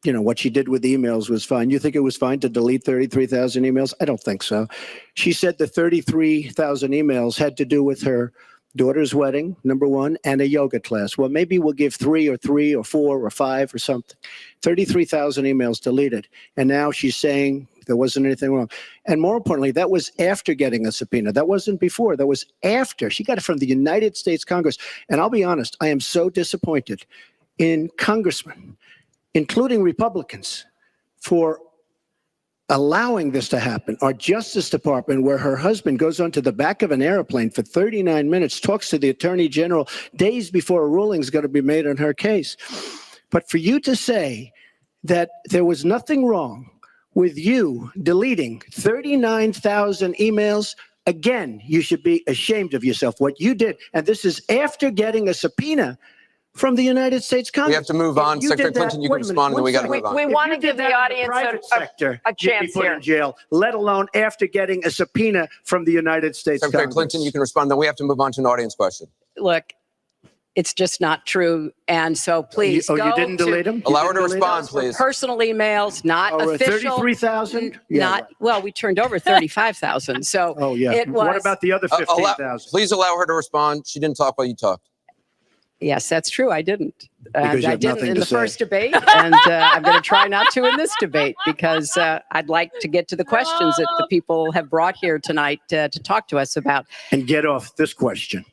what she did with the emails was fine. You think it was fine to delete 33,000 emails? I don't think so. She said the 33,000 emails had to do with her daughter's wedding, number one, and a yoga class. Well, maybe we'll give 3 or 4 or 5 or something. 33,000 emails deleted. And now she's saying there wasn't anything wrong. And more importantly, that was after getting a subpoena. That wasn't before. That was after. She got it from the United States Congress. And I'll be honest, I am so disappointed in congressmen, including Republicans, for allowing this to happen. Our Justice Department, where her husband goes onto the back of an airplane for 39 minutes, talks to the Attorney General days before a ruling is going to be made on her case. But for you to say that there was nothing wrong with you deleting 39,000 emails, again, you should be ashamed of yourself, what you did. And this is after getting a subpoena from the United States Congress. We have to move on. Secretary Clinton, you can respond, and then we got to move on. We want to give the audience a chance put here. in jail, let alone after getting a subpoena from the United States Secretary Congress. Clinton, you can respond. Then we have to move on to an audience question. Look, it's just not true. And so please you go didn't delete them? Allow her to respond, please. Personal emails, not official. 33,000? Well, we turned over 35,000. So Oh, yeah. it was. What about the other 15,000? Please allow her to respond. She didn't talk while you talked. Yes, that's true. I didn't. Because you I have didn't nothing in to the say. first debate, and I'm going to try not to in this debate because I'd like to get to the questions that the people have brought here tonight to talk to us about. And get off this question.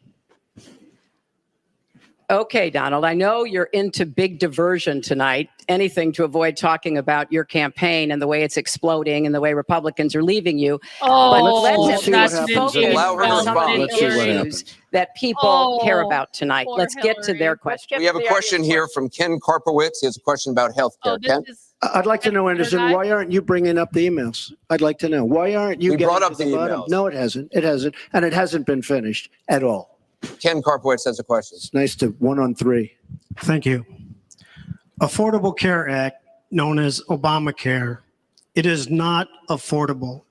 Okay, Donald, I know you're into big diversion tonight, anything to avoid talking about your campaign and the way it's exploding and the way Republicans are leaving you. Oh, but let's see what happens. Allow her to on some of respond. the Let's see what issues happens. that people care about tonight. poor Let's get to Hillary. their question. We have a question here from Ken Karpowitz. He has a question about health care. Ken? I'd like to know, Anderson, why aren't you bringing up the emails? I'd like to know. Why aren't you We getting brought up to the bottom? emails. No, it hasn't. It hasn't. And it hasn't been finished at all. Ken Karpowitz has a question. It's nice to 1-on-3. Thank you. Affordable Care Act, known as Obamacare, it is not affordable.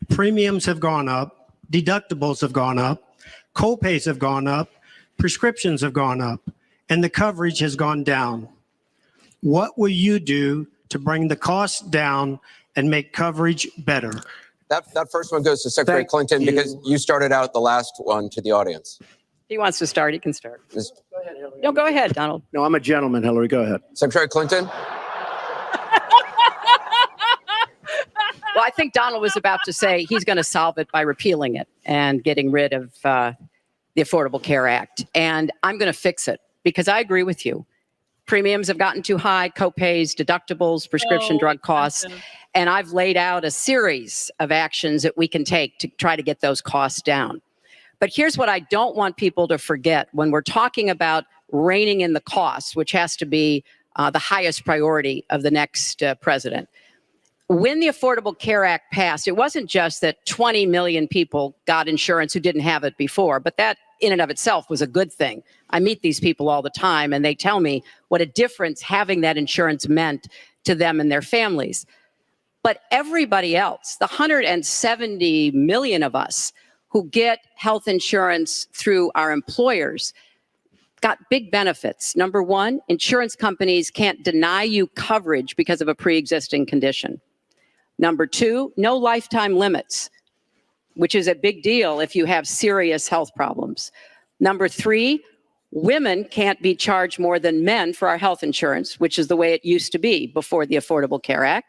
Premiums have gone up, deductibles have gone up, co-pays have gone up, prescriptions have gone up, and the coverage has gone down. What will you do to bring the costs down and make coverage better? That first one goes to Secretary Thank Clinton you. because you started out the last one to the audience. He wants to start, he can start. Is- No, go ahead, Donald. No, I'm a gentleman, Hillary. Go ahead. Secretary Clinton? Well, I think Donald was about to say he's going to solve it by repealing it and getting rid of the Affordable Care Act. And I'm going to fix it because I agree with you. Premiums have gotten too high, co-pays, deductibles, prescription drug costs. And I've laid out a series of actions that we can take to try to get those costs down. But here's what I don't want people to forget when we're talking about reining in the costs, which has to be the highest priority of the next president. When the Affordable Care Act passed, it wasn't just that 20 million people got insurance who didn't have it before, but that in and of itself was a good thing. I meet these people all the time, and they tell me what a difference having that insurance meant to them and their families. But everybody else, the 170 million of us who get health insurance through our employers, got big benefits. Number one, insurance companies can't deny you coverage because of a pre-existing condition. Number two, no lifetime limits, which is a big deal if you have serious health problems. Number three, women can't be charged more than men for our health insurance, which is the way it used to be before the Affordable Care Act.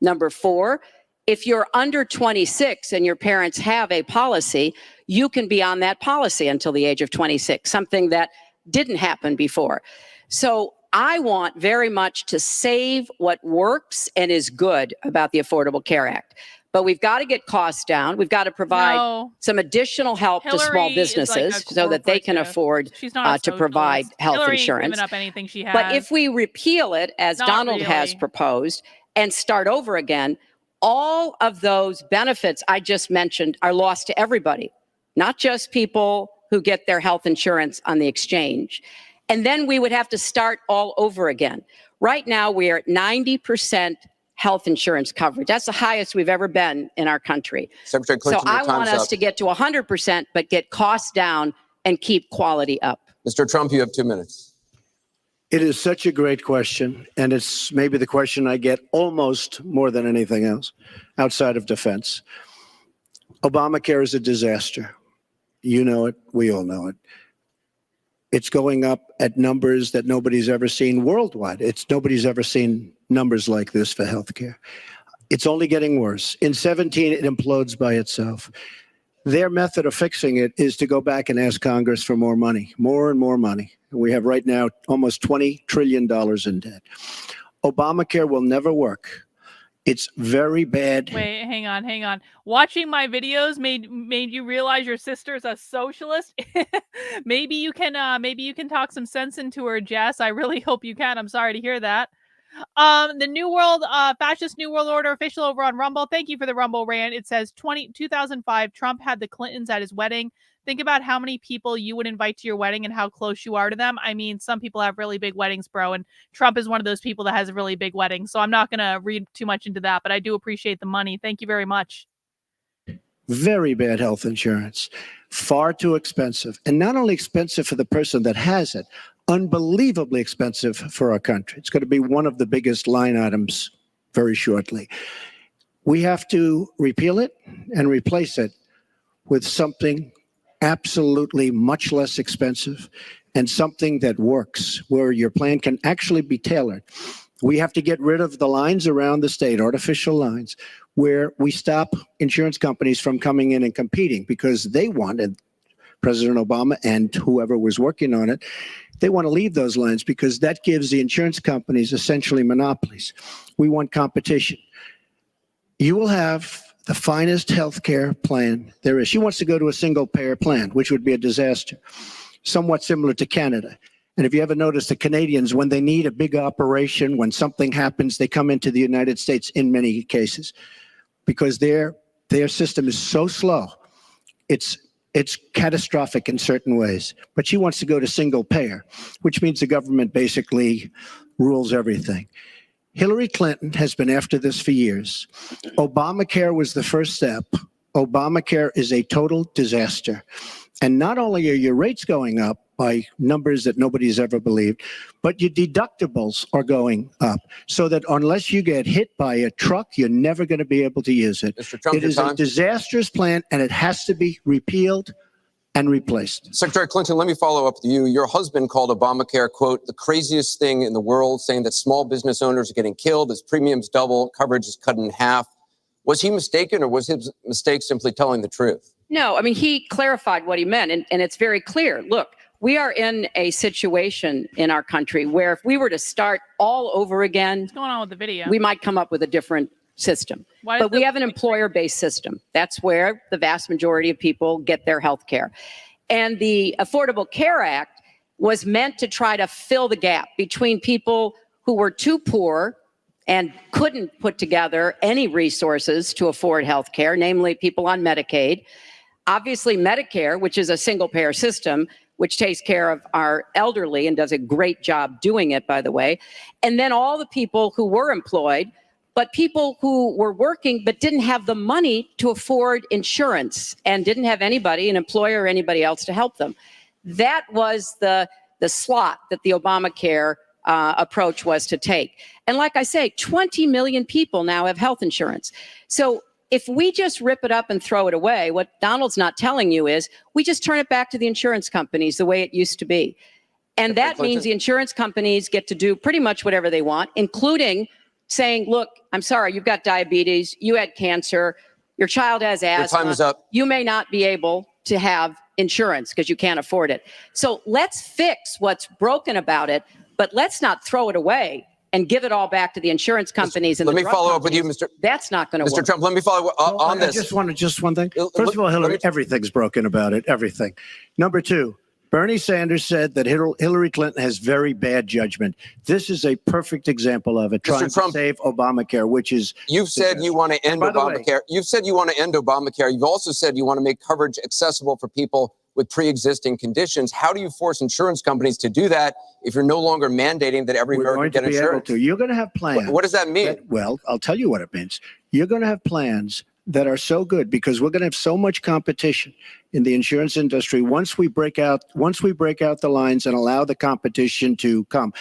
Number four, if you're under 26 and your parents have a policy, you can be on that policy until the age of 26, something that didn't happen before. So I want very much to save what works and is good about the Affordable Care Act. But we've got to get costs down. We've got to provide No. some additional help to small Hillary is like businesses a so that they can corporatist. afford She's not a to provide socialist. health Hillary ain't insurance. giving up anything she has. But if we repeal it, as Not Donald has really. proposed, and start over again, all of those benefits I just mentioned are lost to everybody, not just people who get their health insurance on the exchange. And then we would have to start all over again. Right now, we are at 90% health insurance coverage. That's the highest we've ever been in our country. Secretary Clinton, So I your want time's us up. to get to 100%, but get costs down and keep quality up. Mr. Trump, you have 2 minutes. It is such a great question, and it's maybe the question I get almost more than anything else outside of defense. Obamacare is a disaster. You know it. We all know it. It's going up at numbers that nobody's ever seen worldwide. Nobody's ever seen numbers like this for healthcare. It's only getting worse. In 17, it implodes by itself. Their method of fixing it is to go back and ask Congress for more money, more and more money. We have right now almost $20 trillion in debt. Obamacare will never work. It's very bad. Wait, hang on. Watching my videos made you realize your sister's a socialist. maybe you can talk some sense into her, Jess. I really hope you can. I'm sorry to hear that. The New World, fascist New World Order official over on Rumble. Thank you for the Rumble rant. It says 2005, Trump had the Clintons at his wedding. Think about how many people you would invite to your wedding and how close you are to them. I mean, some people have really big weddings, bro, and Trump is one of those people that has a really big wedding. So I'm not going to read too much into that, but I do appreciate the money. Thank you very much. Very bad health insurance, far too expensive. And not only expensive for the person that has it, unbelievably expensive for our country. It's going to be one of the biggest line items very shortly. We have to repeal it and replace it with something absolutely much less expensive and something that works, where your plan can actually be tailored. We have to get rid of the lines around the state, artificial lines, where we stop insurance companies from coming in and competing because they wanted, President Obama and whoever was working on it, they want to leave those lines because that gives the insurance companies essentially monopolies. We want competition. You will have the finest health care plan there is. She wants to go to a single payer plan, which would be a disaster, somewhat similar to Canada. And if you ever notice, the Canadians, when they need a big operation, when something happens, they come into the United States in many cases because their system is so slow. It's catastrophic in certain ways. But she wants to go to single payer, which means the government basically rules everything. Hillary Clinton has been after this for years. Obamacare was the first step. Obamacare is a total disaster. And not only are your rates going up by numbers that nobody's ever believed, but your deductibles are going up so that unless you get hit by a truck, you're never going to be able to use it. Mr. Trump, It is a disastrous plan, and it has to be repealed and replaced. Secretary Clinton, let me follow up with you. Your husband called Obamacare, quote, the craziest thing in the world, saying that small business owners are getting killed as premiums double, coverage is cut in half. Was he mistaken, or was his mistake simply telling the truth? No, I mean, he clarified what he meant, and it's very clear. Look, we are in a situation in our country where if we were to start all over again, What's going on with the video? we might come up with a different system. Why But did we have an employer-based system. That's where the vast majority of people get their health care. And the Affordable Care Act was meant to try to fill the gap between people who were too poor and couldn't put together any resources to afford health care, namely people on Medicaid. Obviously, Medicare, which is a single-payer system, which takes care of our elderly and does a great job doing it, by the way. And then all the people who were employed, but people who were working but didn't have the money to afford insurance and didn't have anybody, an employer or anybody else, to help them. That was the slot that the Obamacare approach was to take. And like I say, 20 million people now have health insurance. So if we just rip it up and throw it away, what Donald's not telling you is we just turn it back to the insurance companies the way it used to be. And that means the insurance companies get to do pretty much whatever they want, including saying, look, I'm sorry, you've got diabetes, you had cancer, your child has asthma. Your time is up. You may not be able to have insurance because you can't afford it. So let's fix what's broken about it, But let's not throw it away and give it all back to the insurance companies and Let the me drug follow up with you, companies. Mr. That's not going to work. Mr. Trump. Let me follow on I this. just one thing. First of all, Let Hillary, me- everything's broken about it. Everything. Number two, Bernie Sanders said that Hillary Clinton has very bad judgment. This is a perfect example of it, trying Trump, to save Obamacare, which is. You've said you want to end by the way- Obamacare. You've said you want to end Obamacare. You've also said you want to make coverage accessible for people with pre-existing conditions. How do you force insurance companies to do that if you're no longer mandating that every We're American going to get be able insurance? to. You're going to have plans. What does that mean? Well, I'll tell you what it means. You're going to have plans that are so good because we're going to have so much competition in the insurance industry once we break out the lines and allow the competition to come.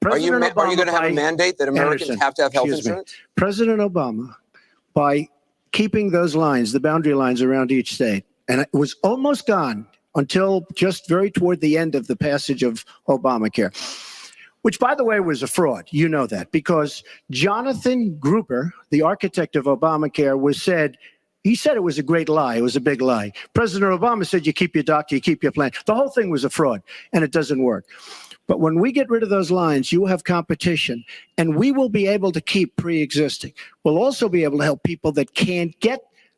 Are you President going to have a by- mandate that Americans Anderson, have to have health excuse me. insurance? President Obama, by keeping those lines, the boundary lines around each state, and it was almost gone until just very toward the end of the passage of Obamacare, which, by the way, was a fraud. You know that because Jonathan Gruber, the architect of Obamacare, he said it was a great lie. It was a big lie. President Obama said you keep your doctor, you keep your plan. The whole thing was a fraud, and it doesn't work. But when we get rid of those lines, you will have competition, and we will be able to keep pre-existing. We'll also be able to help people that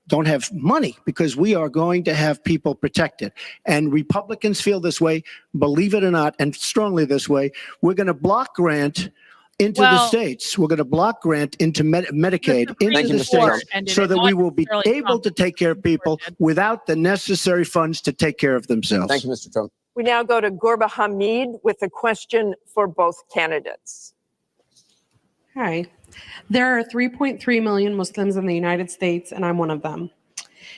don't have money because we are going to have people protected. And Republicans feel this way, believe it or not, and strongly this way. We're going to block grant into the states. We're going to block grant into Medicaid into the states so that we will be able to take care of people without the necessary funds to take care of themselves. Thank you, Mr. Trump. We now go to Gorba Hamid with a question for both candidates. Hi. There are 3.3 million Muslims in the United States, and I'm one of them.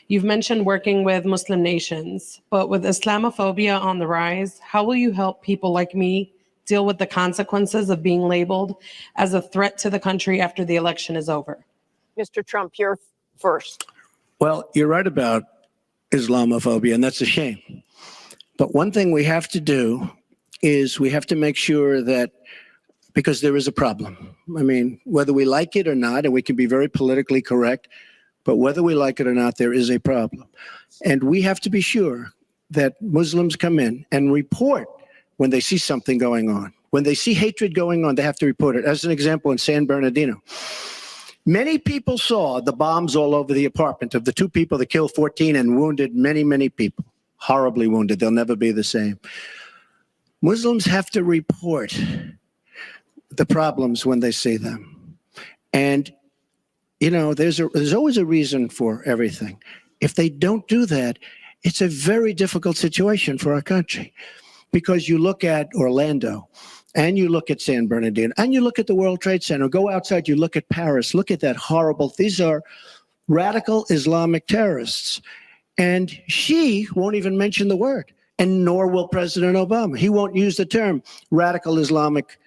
You've mentioned working with Muslim nations, but with Islamophobia on the rise, how will you help people like me deal with the consequences of being labeled as a threat to the country after the election is over? Mr. Trump, you're first. Well, you're right about Islamophobia, and that's a shame. But one thing we have to do is we have to make sure that, because there is a problem. I mean, whether we like it or not, and we can be very politically correct, but whether we like it or not, there is a problem. And we have to be sure that Muslims come in and report when they see something going on. When they see hatred going on, they have to report it. As an example, in San Bernardino, many people saw the bombs all over the apartment of the two people that killed 14 and wounded many, many people, horribly wounded. They'll never be the same. Muslims have to report the problems when they see them. And, you know, there's always a reason for everything. If they don't do that, it's a very difficult situation for our country. Because you look at Orlando, and you look at San Bernardino, and you look at the World Trade Center, go outside, you look at Paris, look at that horrible, these are radical Islamic terrorists. And she won't even mention the word, and nor will President Obama. He won't use the term radical Islamic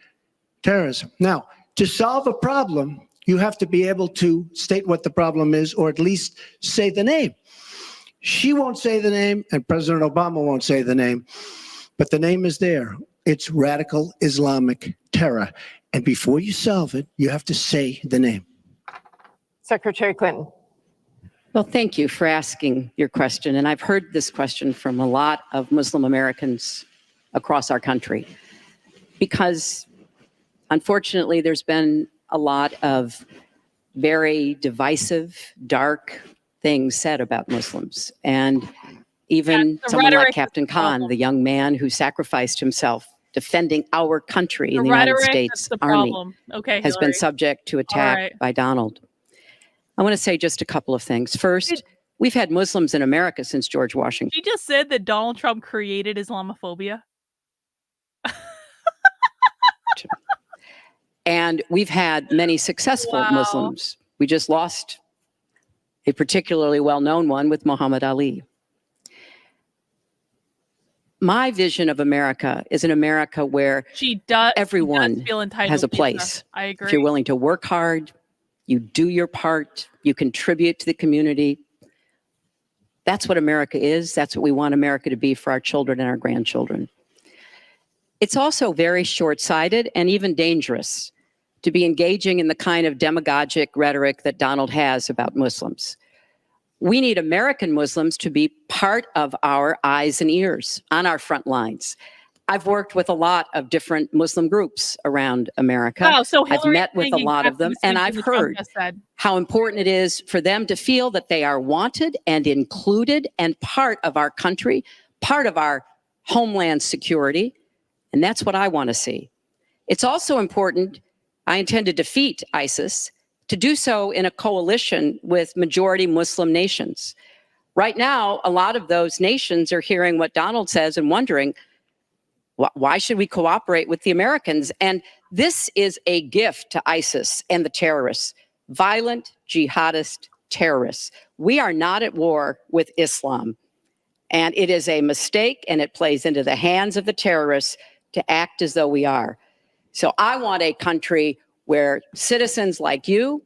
terrorism. Now, to solve a problem, you have to be able to state what the problem is, or at least say the name. She won't say the name, and President Obama won't say the name, but the name is there. It's radical Islamic terror. And before you solve it, you have to say the name. Secretary Clinton. Well, thank you for asking your question. And I've heard this question from a lot of Muslim Americans across our country because, unfortunately, there's been a lot of very divisive, dark things said about Muslims. And even someone like Captain Khan, the young man who sacrificed himself defending our country in the United States Army, has been subject to attack by Donald. I want to say just a couple of things. First, we've had Muslims in America since George Washington. She just said that Donald Trump created Islamophobia. And we've had many successful Muslims. We just lost a particularly well-known one with Muhammad Ali. My vision of America is an America where everyone has a place. I agree. If you're willing to work hard, you do your part, you contribute to the community. That's what America is. That's what we want America to be for our children and our grandchildren. It's also very short-sighted and even dangerous to be engaging in the kind of demagogic rhetoric that Donald has about Muslims. We need American Muslims to be part of our eyes and ears on our front lines. I've worked with a lot of different Muslim groups around America. Wow, so I've Hillary's met with a saying lot of exactly them, the same and thing I've that Trump heard just said. how important it is for them to feel that they are wanted and included and part of our country, part of our homeland security. And that's what I want to see. It's also important, I intend to defeat ISIS, to do so in a coalition with majority Muslim nations. Right now, a lot of those nations are hearing what Donald says and wondering, why should we cooperate with the Americans? And this is a gift to ISIS and the terrorists, violent jihadist terrorists. We are not at war with Islam. And it is a mistake, and it plays into the hands of the terrorists to act as though we are. So I want a country where citizens like you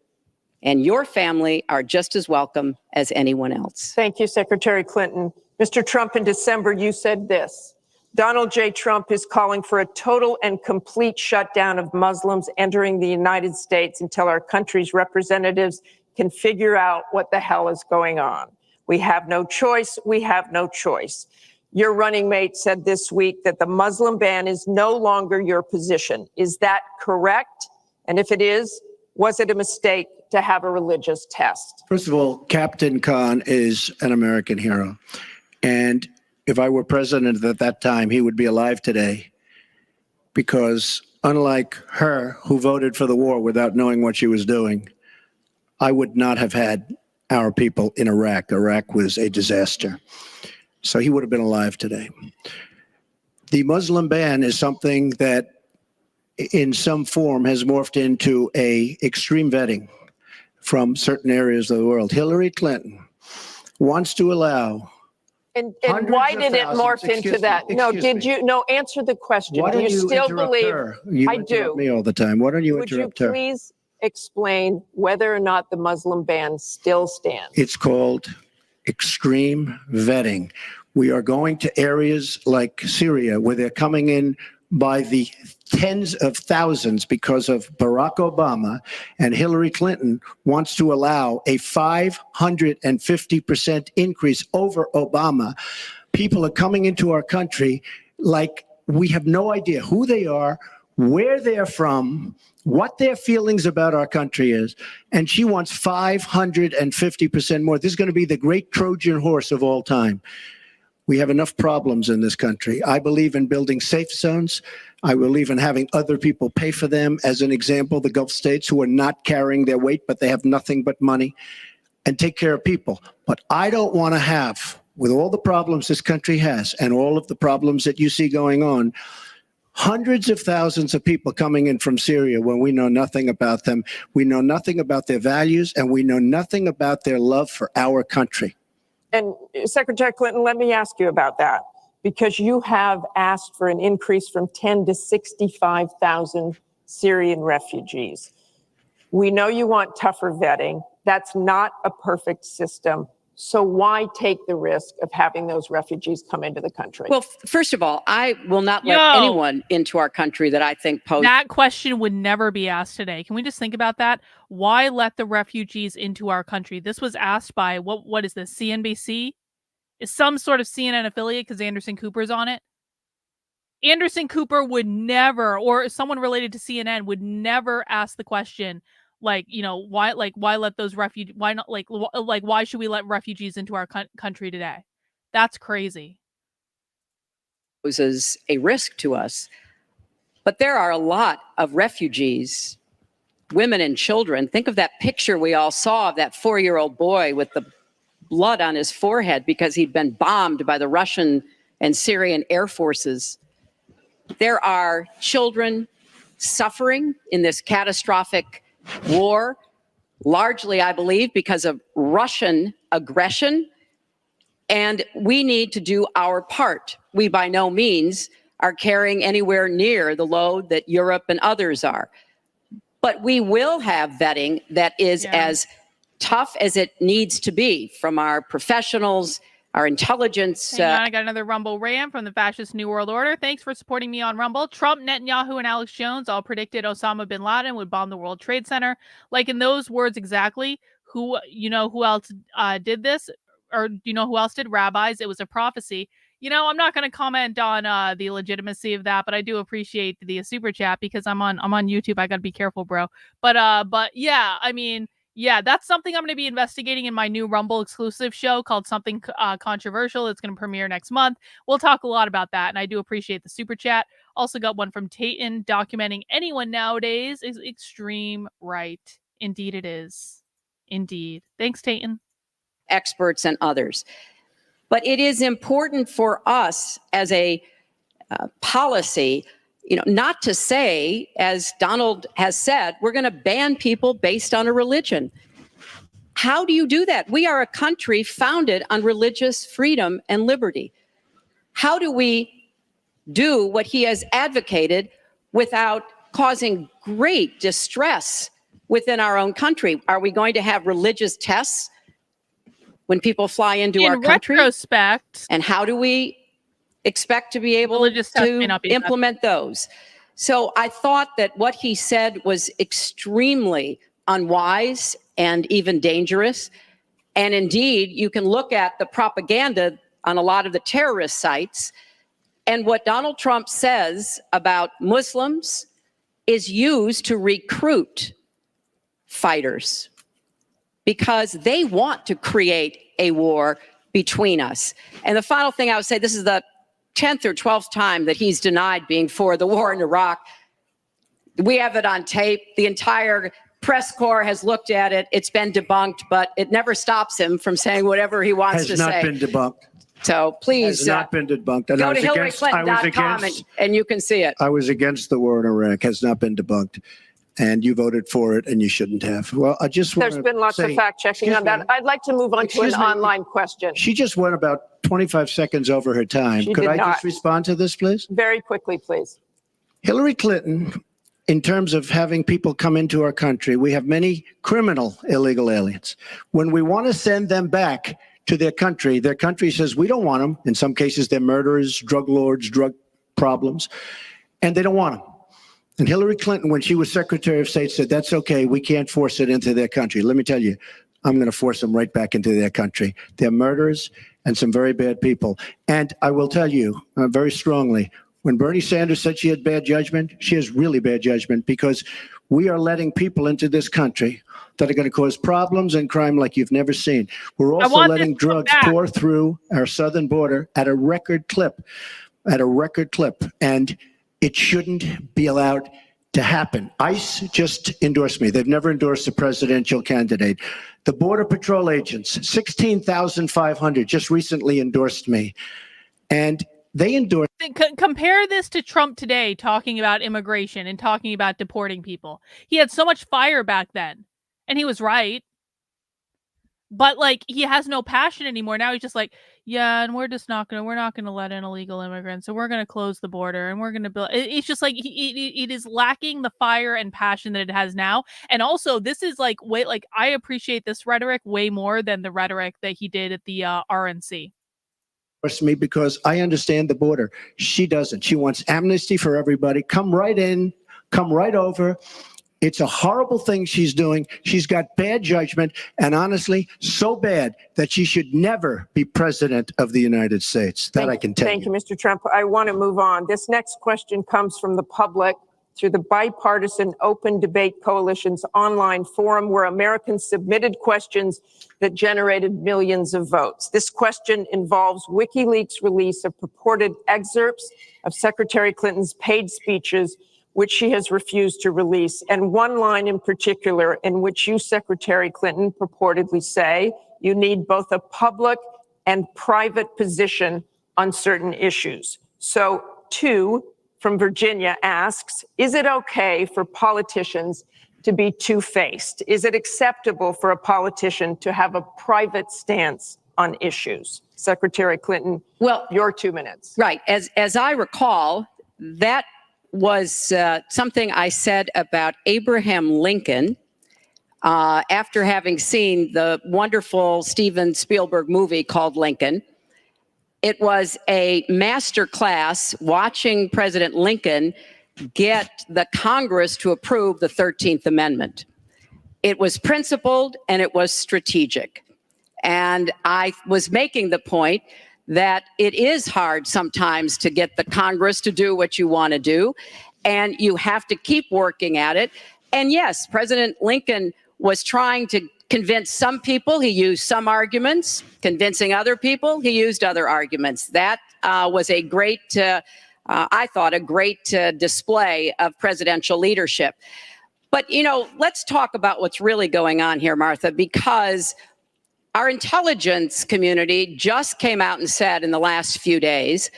and your family are just as welcome as anyone else. Thank you, Secretary Clinton. Mr. Trump, in December, you said this: Donald J. Trump is calling for a total and complete shutdown of Muslims entering the United States until our country's representatives can figure out what the hell is going on. We have no choice. We have no choice. Your running mate said this week that the Muslim ban is no longer your position. Is that correct? And if it is, was it a mistake to have a religious test? First of all, Captain Khan is an American hero. And if I were president at that time, he would be alive today, because unlike her, who voted for the war without knowing what she was doing, I would not have had our people in Iraq. Iraq was a disaster. So he would have been alive today. The Muslim ban is something that in some form has morphed into a extreme vetting from certain areas of the world. Hillary Clinton wants to allow And hundreds why of did it thousands. morph into Excuse that? me, No, excuse did me. you? No, answer the question. Why Do don't you you still interrupt believe? her? You I interrupt do. me all the time. Why don't you Would you interrupt her? please explain whether or not the Muslim ban still stands? It's called extreme vetting. We are going to areas like Syria where they're coming in by the tens of thousands because of Barack Obama, and Hillary Clinton wants to allow a 550% increase over Obama. People are coming into our country like we have no idea who they are, where they're from, what their feelings about our country is, and she wants 550% more. This is going to be the great Trojan horse of all time. We have enough problems in this country. I believe in building safe zones. I believe in having other people pay for them. As an example, the Gulf states who are not carrying their weight, but they have nothing but money, and take care of people. But I don't want to have, with all the problems this country has and all of the problems that you see going on, hundreds of thousands of people coming in from Syria when we know nothing about them. We know nothing about their values, and we know nothing about their love for our country. And Secretary Clinton, let me ask you about that, because you have asked for an increase from 10 to 65,000 Syrian refugees. We know you want tougher vetting. That's not a perfect system. So why take the risk of having those refugees come into the country? Well, first of all, I will not let anyone into our country that I think poses. That question would never be asked today. Can we just think about that? Why let the refugees into our country? This was asked by, what is this, CNBC? Is some sort of CNN affiliate because Anderson Cooper's on it? Anderson Cooper would never, or someone related to CNN would never ask the question, why let those refugees, why not, why should we let refugees into our country today? That's crazy. Poses a risk to us. But there are a lot of refugees, women and children. Think of that picture we all saw of that 4-year-old boy with the blood on his forehead because he'd been bombed by the Russian and Syrian air forces. There are children suffering in this catastrophic war, largely, I believe, because of Russian aggression. And we need to do our part. We by no means are carrying anywhere near the load that Europe and others are. But we will have vetting that is as tough as it needs to be from our professionals, our intelligence. Hang on, I got another Rumble Ram from the Fascist New World Order. Thanks for supporting me on Rumble. Trump, Netanyahu, and Alex Jones all predicted Osama bin Laden would bomb the World Trade Center. Like in those words exactly, who else did this? Or do you know who else did? Rabbis. It was a prophecy. I'm not going to comment on the legitimacy of that, but I do appreciate the super chat because I'm on YouTube. I got to be careful, bro. But yeah, I mean, yeah, that's something I'm going to be investigating in my new Rumble exclusive show called Something Controversial. It's going to premiere next month. We'll talk a lot about that, and I do appreciate the super chat. Also got one from Tayton documenting anyone nowadays is extreme right. Indeed it is. Indeed. Thanks, Tayton. Experts and others. But it is important for us as a policy, not to say, as Donald has said, we're going to ban people based on a religion. How do you do that? We are a country founded on religious freedom and liberty. How do we do what he has advocated without causing great distress within our own country? Are we going to have religious tests when people fly into our country? Retrospect. And how do we expect to be able to implement those? So I thought that what he said was extremely unwise and even dangerous. And indeed, you can look at the propaganda on a lot of the terrorist sites. And what Donald Trump says about Muslims is used to recruit fighters, because they want to create a war between us. And the final thing I would say, this is the 10th or 12th time that he's denied being for the war in Iraq. We have it on tape. The entire press corps has looked at it. It's been debunked, but it never stops him from saying whatever he wants to say. Has not been debunked. So please has not been debunked. And go to HillaryClinton.com and you can see it. I was against the war in Iraq. Has not been debunked. And you voted for it, and you shouldn't have. Well, I just want There's been lots of fact checking on that. I'd like to move on to an online question. She just went about 25 seconds over her time. Could I just respond to this, please? Very quickly, please. Hillary Clinton, in terms of having people come into our country, we have many criminal illegal aliens. When we want to send them back to their country says we don't want them. In some cases, they're murderers, drug lords, drug problems, and they don't want them. And Hillary Clinton, when she was Secretary of State, said, that's okay, we can't force it into their country. Let me tell you, I'm going to force them right back into their country. They're murderers and some very bad people. And I will tell you very strongly, when Bernie Sanders said she had bad judgment, she has really bad judgment, because we are letting people into this country that are going to cause problems and crime like you've never seen. We're also letting drugs pour through our southern border at a record clip, and it shouldn't be allowed to happen. ICE just endorsed me. They've never endorsed a presidential candidate. The Border Patrol agents, 16,500, just recently endorsed me. And they endorsed. Compare this to Trump today talking about immigration and talking about deporting people. He had so much fire back then, and he was right. But like, he has no passion anymore. Now he's just like, yeah, and we're not gonna let in illegal immigrants, so we're gonna close the border, and we're gonna build. It's just like it is lacking the fire and passion that it has now. And also, this is like I appreciate this rhetoric way more than the rhetoric that he did at the RNC. Me, because I understand the border. She doesn't. She wants amnesty for everybody. Come right in, come right over. It's a horrible thing she's doing. She's got bad judgment, and honestly, so bad that she should never be president of the United States. That I can tell you. Thank you, Mr. Trump. I want to move on. This next question comes from the public through the Bipartisan Open Debate Coalition's online forum, where Americans submitted questions that generated millions of votes. This question involves WikiLeaks' release of purported excerpts of Secretary Clinton's paid speeches, which she has refused to release, and one line in particular in which you, Secretary Clinton, purportedly say you need both a public and private position on certain issues. So, two from Virginia asks, is it okay for politicians to be two-faced? Is it acceptable for a politician to have a private stance on issues? Secretary Clinton, well, your 2 minutes. Right. As I recall, that was something I said about Abraham Lincoln after having seen the wonderful Steven Spielberg movie called Lincoln. It was a master class watching President Lincoln get the Congress to approve the 13th Amendment. It was principled and it was strategic. And I was making the point that it is hard sometimes to get the Congress to do what you want to do, and you have to keep working at it. And yes, President Lincoln was trying to convince some people. He used some arguments. Convincing other people, he used other arguments. That was a great, I thought, a great display of presidential leadership. But, you know, let's talk about what's really going on here, Martha, because our intelligence community just came out and said in the last few days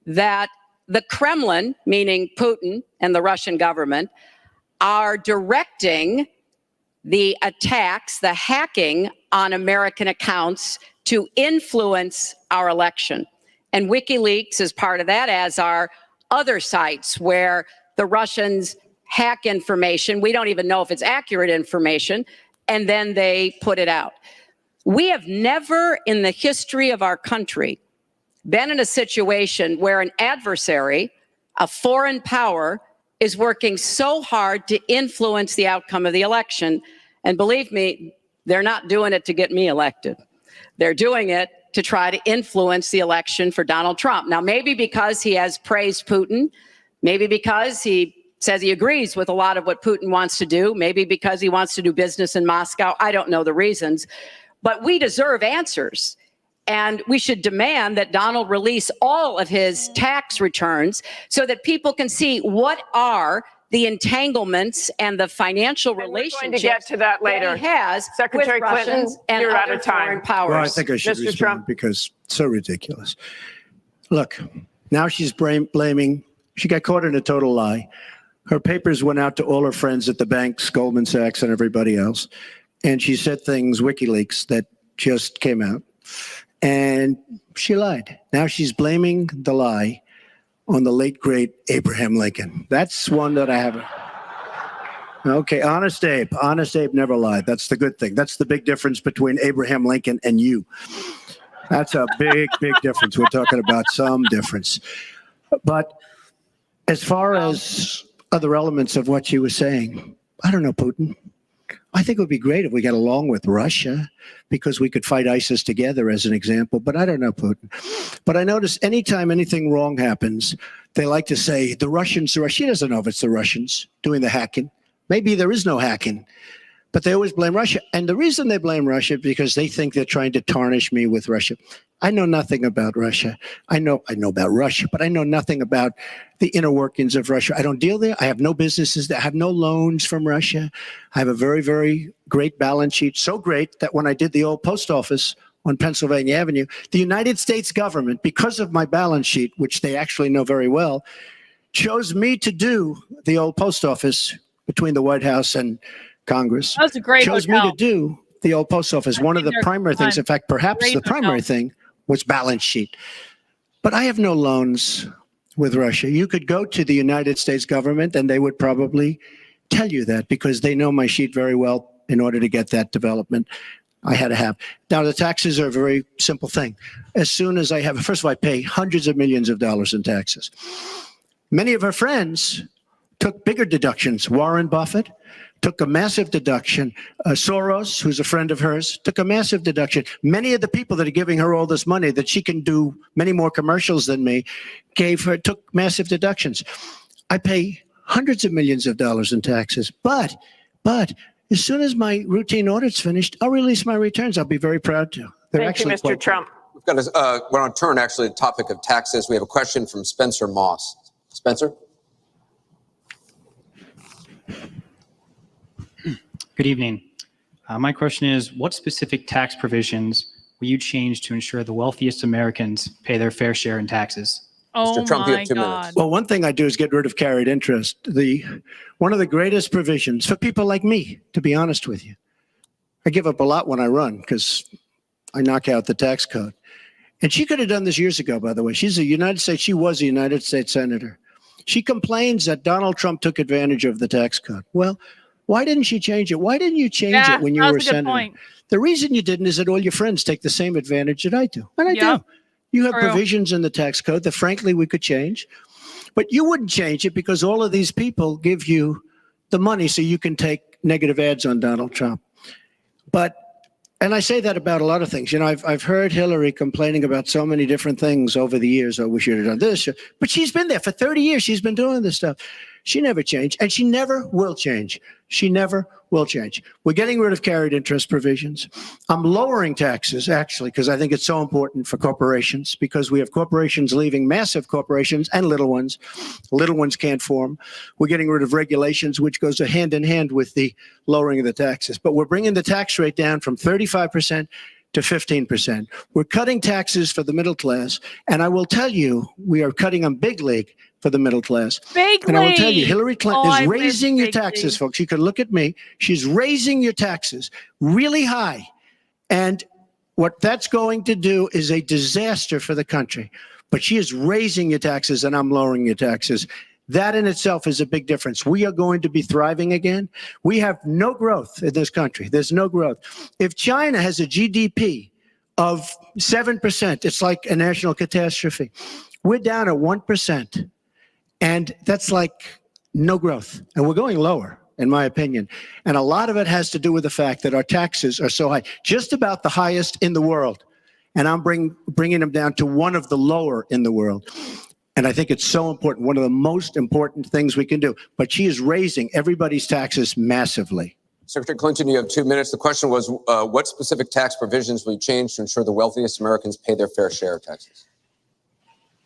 that the Kremlin, meaning Putin and the Russian government, are directing the attacks, the hacking on American accounts to influence our election. And WikiLeaks is part of that, as are other sites where the Russians hack information. We don't even know if it's accurate information, and then they put it out. We have never in the history of our country been in a situation where an adversary, a foreign power, is working so hard to influence the outcome of the election. And believe me, they're not doing it to get me elected. They're doing it to try to influence the election for Donald Trump. Now, maybe because he has praised Putin, maybe because he says he agrees with a lot of what Putin wants to do, maybe because he wants to do business in Moscow. I don't know the reasons, but we deserve answers. And we should demand that Donald release all of his tax returns so that people can see what are the entanglements and the financial relationships we're going to get to that later. That he has Secretary with Clinton, Russians and you're out other of time. foreign powers. Well, I think I should Mr. respond Trump. because it's so ridiculous. Look, now she's blaming, she got caught in a total lie. Her papers went out to all her friends at the banks, Goldman Sachs and everybody else. And she said things, WikiLeaks, that just came out. And she lied. Now she's blaming the lie on the late, great Abraham Lincoln. That's one that I haven't. Okay, Honest Abe never lied. That's the good thing. That's the big difference between Abraham Lincoln and you. That's a big, big difference. We're talking about some difference. But as far as other elements of what she was saying, I don't know, Putin. I think it would be great if we got along with Russia because we could fight ISIS together, as an example. But I don't know, Putin. But I notice anytime anything wrong happens, they like to say the Russians. She doesn't know if it's the Russians doing the hacking. Maybe there is no hacking. But they always blame Russia. And the reason they blame Russia is because they think they're trying to tarnish me with Russia. I know nothing about Russia. I know about Russia, but I know nothing about the inner workings of Russia. I don't deal there. I have no businesses there. I have no loans from Russia. I have a very, very great balance sheet. So great that when I did the old post office on Pennsylvania Avenue, the United States government, because of my balance sheet, which they actually know very well, chose me to do the old post office between the White House and Congress. That's a great chose hotel. me to do the old post office. One of the primary things, in fact, perhaps Great the primary hotel. thing, was balance sheet. But I have no loans with Russia. You could go to the United States government and they would probably tell you that because they know my sheet very well in order to get that development I had to have. Now, the taxes are a very simple thing. As soon as I have, first of all, I pay hundreds of millions of dollars in taxes. Many of her friends took bigger deductions. Warren Buffett took a massive deduction. Soros, who's a friend of hers, took a massive deduction. Many of the people that are giving her all this money that she can do many more commercials than me, took massive deductions. I pay hundreds of millions of dollars in taxes. But as soon as my routine audit's finished, I'll release my returns. I'll be very proud to. Thank you, Mr. Trump. We've got we're on turn, actually, the topic of taxes. We have a question from Spencer Moss. Spencer? Good evening. My question is, what specific tax provisions will you change to ensure the wealthiest Americans pay their fair share in taxes? Oh Mr. Trump, you my have 2 God. minutes. Well, one thing I do is get rid of carried interest. One of the greatest provisions for people like me, to be honest with you. I give up a lot when I run because I knock out the tax code. And she could have done this years ago, by the way. She was a United States senator. She complains that Donald Trump took advantage of the tax code. Well, why didn't she change it? Why didn't you change it when you that were was a good senator? point. The reason you didn't is that all your friends take the same advantage that I do. And I Yeah. do. You have True. provisions in the tax code that, frankly, we could change. But you wouldn't change it because all of these people give you the money so you can take negative ads on Donald Trump. But And I say that about a lot of things. You know, I've heard Hillary complaining about so many different things over the years. Oh, we should have done this. But she's been there for 30 years. She's been doing this stuff. She never changed, and she never will change. She never will change. We're getting rid of carried interest provisions. I'm lowering taxes, actually, because I think it's so important for corporations, because we have corporations leaving, massive corporations and little ones. Little ones can't form. We're getting rid of regulations, which goes hand in hand with the lowering of the taxes. But we're bringing the tax rate down from 35% to 15%. We're cutting taxes for the middle class. And I will tell you, we are cutting them big league for the middle class. Big And I will tell you, league. Hillary Clinton I is miss raising your big taxes, league. folks. You can look at me. She's raising your taxes really high. And what that's going to do is a disaster for the country. But she is raising your taxes and I'm lowering your taxes. That in itself is a big difference. We are going to be thriving again. We have no growth in this country. There's no growth. If China has a GDP of 7%, it's like a national catastrophe. We're down at 1%. And that's like no growth. And we're going lower, in my opinion. And a lot of it has to do with the fact that our taxes are so high, just about the highest in the world. And I'm bringing them down to one of the lower in the world. And I think it's so important, one of the most important things we can do. But she is raising everybody's taxes massively. Secretary Clinton, you have 2 minutes. The question was, what specific tax provisions will you change to ensure the wealthiest Americans pay their fair share of taxes?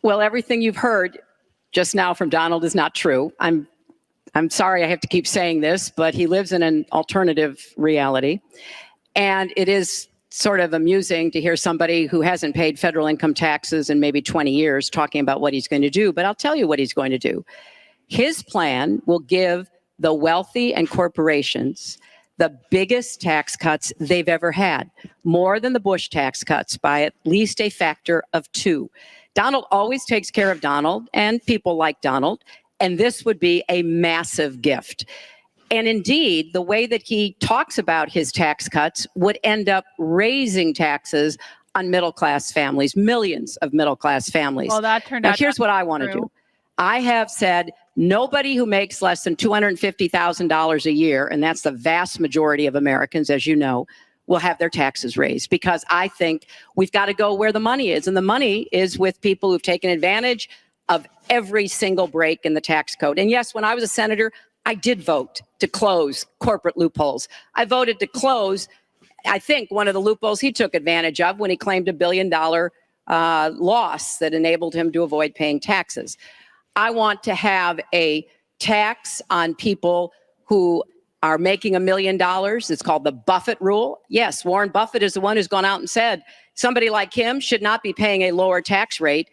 Well, everything you've heard just now from Donald is not true. I'm sorry I have to keep saying this, but he lives in an alternative reality. And it is sort of amusing to hear somebody who hasn't paid federal income taxes in maybe 20 years talking about what he's going to do. But I'll tell you what he's going to do. His plan will give the wealthy and corporations the biggest tax cuts they've ever had, more than the Bush tax cuts by at least a factor of 2. Donald always takes care of Donald and people like Donald, and this would be a massive gift. And indeed, the way that he talks about his tax cuts would end up raising taxes on middle-class families, millions of middle-class families. Well, that turned now, out here's what I want to true. do. I have said nobody who makes less than $250,000 a year, and that's the vast majority of Americans, as you know, will have their taxes raised, because I think we've got to go where the money is. And the money is with people who've taken advantage of every single break in the tax code. And yes, when I was a senator, I did vote to close corporate loopholes. I voted to close, I think, one of the loopholes he took advantage of when he claimed $1 billion loss that enabled him to avoid paying taxes. I want to have a tax on people who are making $1 million. It's called the Buffett rule. Yes, Warren Buffett is the one who's gone out and said somebody like him should not be paying a lower tax rate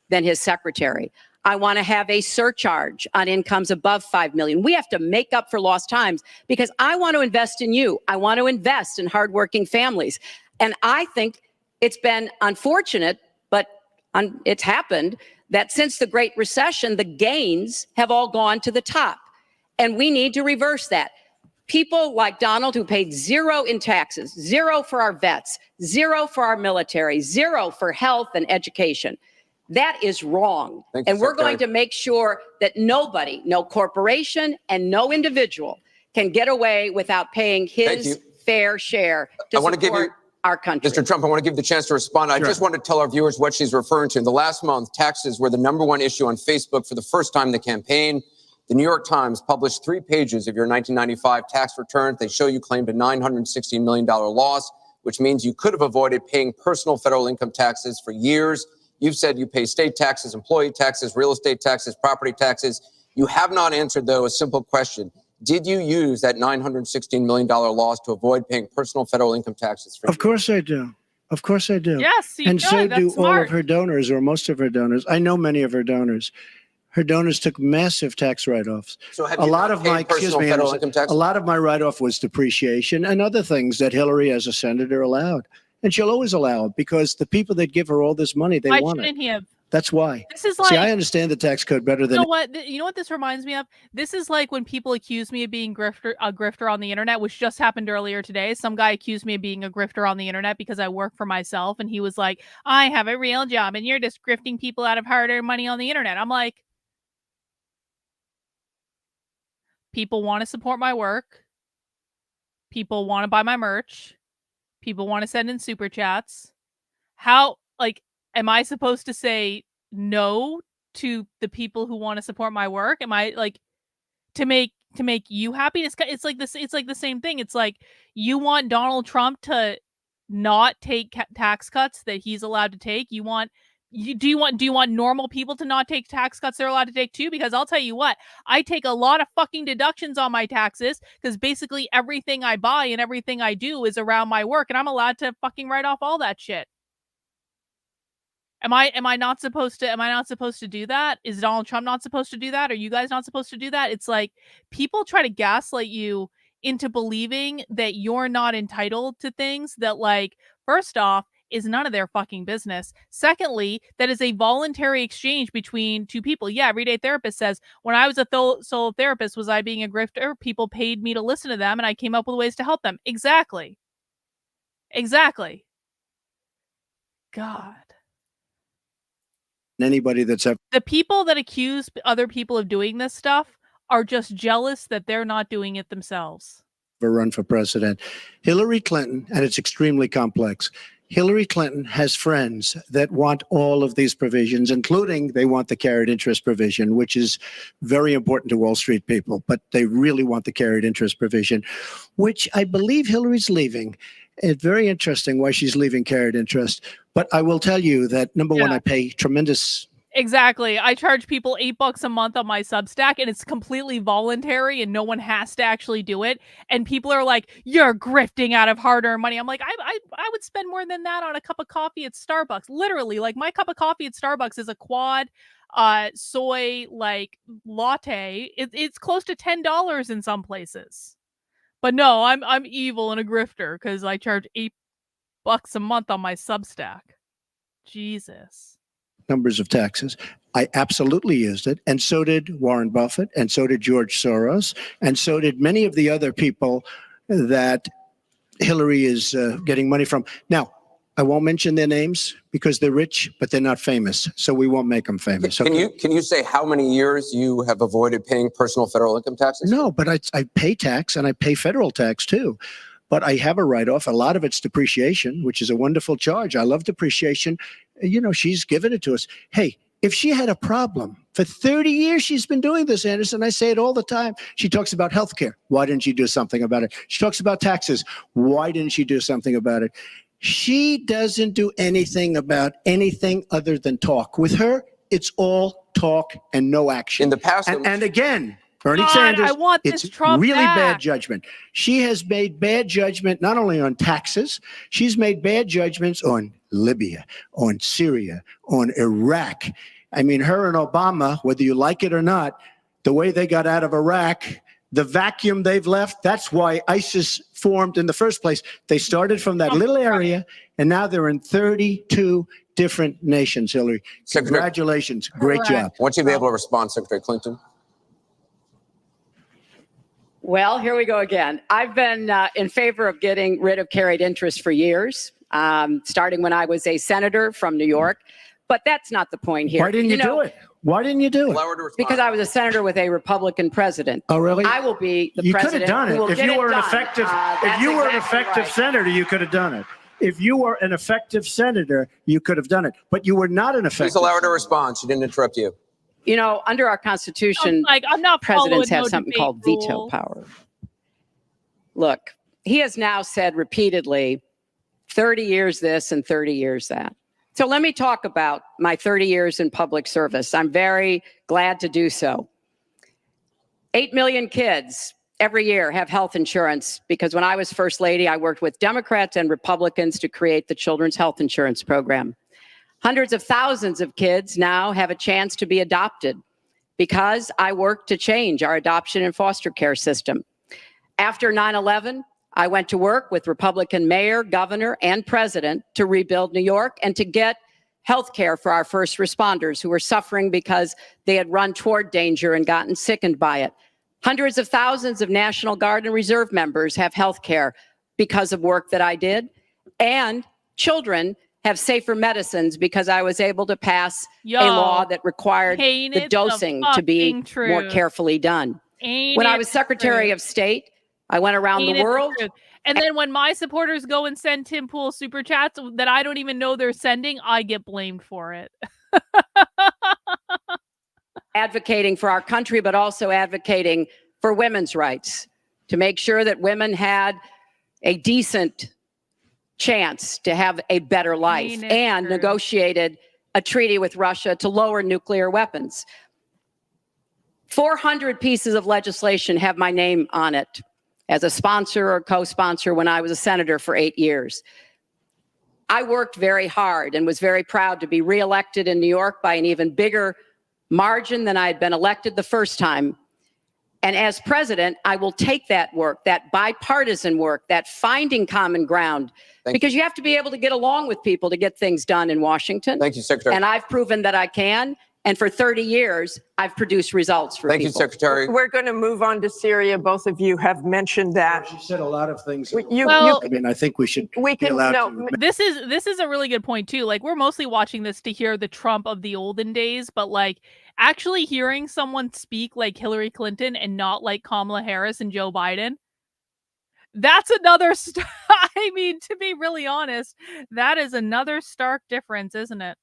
than his secretary. I want to have a surcharge on incomes above $5 million. We have to make up for lost times, because I want to invest in you. I want to invest in hardworking families. And I think it's been unfortunate, but it's happened, that since the Great Recession, the gains have all gone to the top. And we need to reverse that. People like Donald, who paid 0 in taxes, 0 for our vets, 0 for our military, 0 for health and education. That is wrong. And we're going to make sure that nobody, no corporation and no individual can get away without paying his fair share to support our country. Mr. Trump, I want to give you the chance to respond. I just want to tell our viewers what she's referring to. In the last month, taxes were the #1 issue on Facebook for the first time in the campaign. The New York Times published 3 pages of your 1995 tax return. They show you claimed a $916 million loss, which means you could have avoided paying personal federal income taxes for years. You've said you pay state taxes, employee taxes, real estate taxes, property taxes. You have not answered, though, a simple question. Did you use that $916 million loss to avoid paying personal federal income taxes for years? Of course I do. Of course I do. Yes, you and should. so That's do smart. all of her donors, or most of her donors. I know many of her donors. Her donors took massive tax write-offs. So have a you lot not of paid my personal federal income taxes? a lot of my write-off was depreciation and other things that Hillary, as a senator, allowed, and she'll always allow it, because the people that give her all this money, they Why want it. shouldn't he have? That's why. This is See, like, I understand the tax code better than you know what? You know what this reminds me of? This is like when people accuse me of being a grifter on the internet, which just happened earlier today. Some guy accused me of being a grifter on the internet because I work for myself, and he was like, "I have a real job, and you're just grifting people out of hard-earned money on the internet." I'm like, people want to support my work. People want to buy my merch. People want to send in super chats. How, like, am I supposed to say no to the people who want to support my work? Am I like to make you happy? It's like this. It's like the same thing. It's like you want Donald Trump to not take tax cuts that he's allowed to take. Do you want normal people to not take tax cuts they're allowed to take too? Because I'll tell you what, I take a lot of fucking deductions on my taxes because basically everything I buy and everything I do is around my work, and I'm allowed to fucking write off all that shit. Am I not supposed to do that? Is Donald Trump not supposed to do that? Are you guys not supposed to do that? It's like people try to gaslight you into believing that you're not entitled to things that, like, first off, is none of their fucking business. Secondly, that is a voluntary exchange between two people. Yeah, Everyday Therapist says, when I was a solo therapist, was I being a grifter? People paid me to listen to them and I came up with ways to help them. Exactly. God. Anybody that's ever The people that accuse other people of doing this stuff are just jealous that they're not doing it themselves. run for president, Hillary Clinton, and it's extremely complex. Hillary Clinton has friends that want all of these provisions, including they want the carried interest provision, which is very important to Wall Street people, but they really want the carried interest provision, which I believe Hillary's leaving. It's very interesting why she's leaving carried interest. But I will tell you that, number one, I pay tremendous. Exactly. I charge people $8 a month on my Substack, and it's completely voluntary and no one has to actually do it. And people are like, you're grifting out of hard-earned money. I'm like, I would spend more than that on a cup of coffee at Starbucks. Literally, like, my cup of coffee at Starbucks is a quad soy like latte. It's close to $10 in some places. But no, I'm evil and a grifter because I charge $8 a month on my Substack. Jesus. Numbers of taxes. I absolutely used it. And so did Warren Buffett. And so did George Soros. And so did many of the other people that Hillary is getting money from. Now, I won't mention their names because they're rich, but they're not famous. So we won't make them famous. Can you say how many years you have avoided paying personal federal income taxes? No, but I pay tax and I pay federal tax too. But I have a write-off. A lot of it's depreciation, which is a wonderful charge. I love depreciation. You know, she's given it to us. Hey, if she had a problem, for 30 years she's been doing this, Anderson. I say it all the time. She talks about healthcare. Why didn't she do something about it? She talks about taxes. Why didn't she do something about it? She doesn't do anything about anything other than talk. With her, it's all talk and no action. In the past, and again, Bernie Sanders, I want this it's Trump really back. bad judgment. She has made bad judgment not only on taxes, she's made bad judgments on Libya, on Syria, on Iraq. I mean, her and Obama, whether you like it or not, the way they got out of Iraq, the vacuum they've left, that's why ISIS formed in the first place. They started from that little area, and now they're in 32 different nations, Hillary. Congratulations. Great job. I want you to be able to respond, Secretary Clinton. Well, here we go again. I've been in favor of getting rid of carried interest for years, starting when I was a senator from New York. But that's not the point here. Why didn't you do it? Why didn't you do it? Because I was a senator with a Republican president. Oh, really? I will be the you president. You could have done it. If you were an effective, right. senator, you could have done it. If you were an effective senator, you could have done it. But you were not an effective. Please allow her to senator. respond. She didn't interrupt you. You know, under our Constitution, I'm not presidents have no something debate called rules. veto power. Look, he has now said repeatedly, 30 years this and 30 years that. So let me talk about my 30 years in public service. I'm very glad to do so. 8 million kids every year have health insurance because when I was First Lady, I worked with Democrats and Republicans to create the Children's Health Insurance Program. Hundreds of thousands of kids now have a chance to be adopted because I worked to change our adoption and foster care system. After 9/11, I went to work with Republican mayor, governor, and president to rebuild New York and to get health care for our first responders who were suffering because they had run toward danger and gotten sickened by it. Hundreds of thousands of National Guard and Reserve members have health care because of work that I did. And children have safer medicines because I was able to pass a law that required the dosing to be more carefully done. When I was Secretary of State, I went around the world And then when my supporters go and send Tim Pool super chats that I don't even know they're sending, I get blamed for it. Advocating for our country, but also advocating for women's rights, to make sure that women had a decent chance to have a better life, and negotiated a treaty with Russia to lower nuclear weapons. 400 pieces of legislation have my name on it as a sponsor or co-sponsor when I was a senator for 8 years. I worked very hard and was very proud to be reelected in New York by an even bigger margin than I had been elected the first time. And as president, I will take that work, that bipartisan work, that finding common ground, because you have to be able to get along with people to get things done in Washington. Thank you, Secretary. And I've proven that I can. And for 30 years, I've produced results for people. Thank you, Secretary. We're going to move on to Syria. Both of you have mentioned that. She said a lot of things. I mean, I think we should we be can allowed no. to. This is a really good point too. Like, we're mostly watching this to hear the Trump of the olden days, but like actually hearing someone speak like Hillary Clinton and not like Kamala Harris and Joe Biden, that's another I mean, to be really honest, that is another stark difference, isn't it?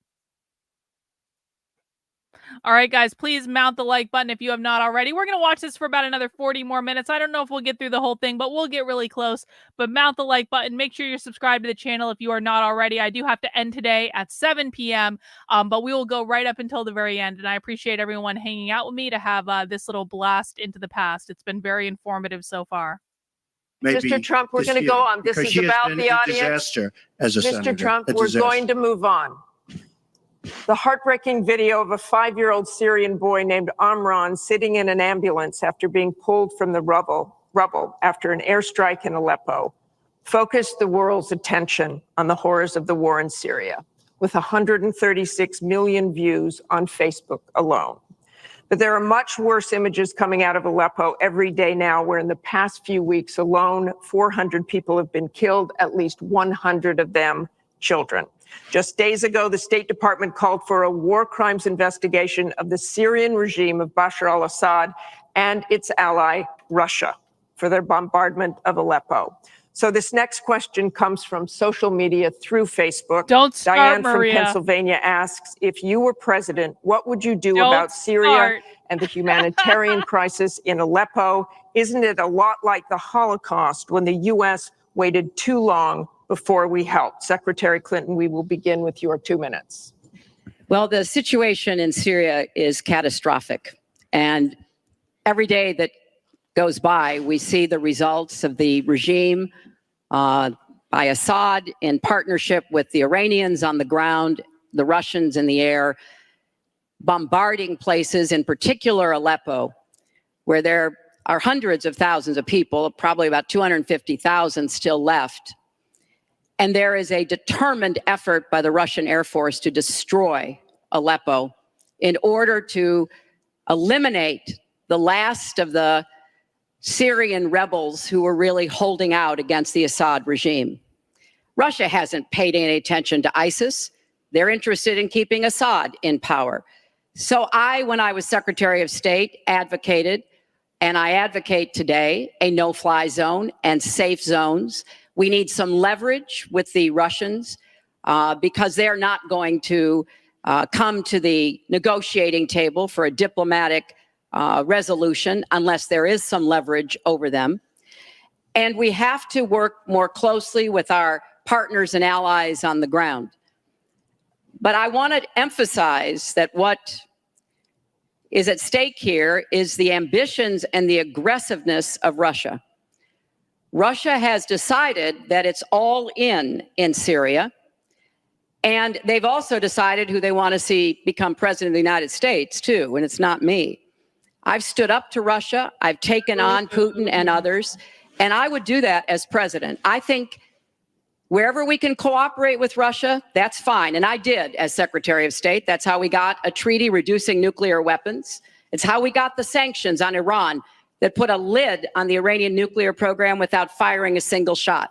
All right, guys, please mount the like button if you have not already. We're going to watch this for about another 40 more minutes. I don't know if we'll get through the whole thing, but we'll get really close. But mount the like button. Make sure you're subscribed to the channel if you are not already. I do have to end today at 7 p.m., but we will go right up until the very end. And I appreciate everyone hanging out with me to have this little blast into the past. It's been very informative so far. Maybe Mr. Trump, we're going to go on. This is about the audience. Disaster as a senator. Mr. Trump, we're going to move on. The heartbreaking video of a 5-year-old Syrian boy named Amran sitting in an ambulance after being pulled from the rubble after an airstrike in Aleppo focused the world's attention on the horrors of the war in Syria, with 136 million views on Facebook alone. But there are much worse images coming out of Aleppo every day now, where in the past few weeks alone, 400 people have been killed, at least 100 of them children. Just days ago, the State Department called for a war crimes investigation of the Syrian regime of Bashar al-Assad and its ally, Russia, for their bombardment of Aleppo. So this next question comes from social media through Facebook. Don't start, Diane Maria. from Pennsylvania asks, if you were president, what would you do about Syria and the humanitarian crisis in Aleppo? Isn't it a lot like the Holocaust when the U.S. waited too long before we helped? Secretary Clinton, we will begin with your 2 minutes. Well, the situation in Syria is catastrophic. And every day that goes by, we see the results of the regime by Assad in partnership with the Iranians on the ground, the Russians in the air, bombarding places, in particular Aleppo, where there are hundreds of thousands of people, probably about 250,000 still left. And there is a determined effort by the Russian Air Force to destroy Aleppo in order to eliminate the last of the Syrian rebels who were really holding out against the Assad regime. Russia hasn't paid any attention to ISIS. They're interested in keeping Assad in power. So when I was Secretary of State, advocated, and I advocate today, a no-fly zone and safe zones. We need some leverage with the Russians because they're not going to come to the negotiating table for a diplomatic resolution unless there is some leverage over them. And we have to work more closely with our partners and allies on the ground. But I want to emphasize that what is at stake here is the ambitions and the aggressiveness of Russia. Russia has decided that it's all in Syria, and they've also decided who they want to see become president of the United States, too, and it's not me. I've stood up to Russia. I've taken on Putin and others, and I would do that as president. I think wherever we can cooperate with Russia, that's fine, and I did as Secretary of State. That's how we got a treaty reducing nuclear weapons. It's how we got the sanctions on Iran that put a lid on the Iranian nuclear program without firing a single shot.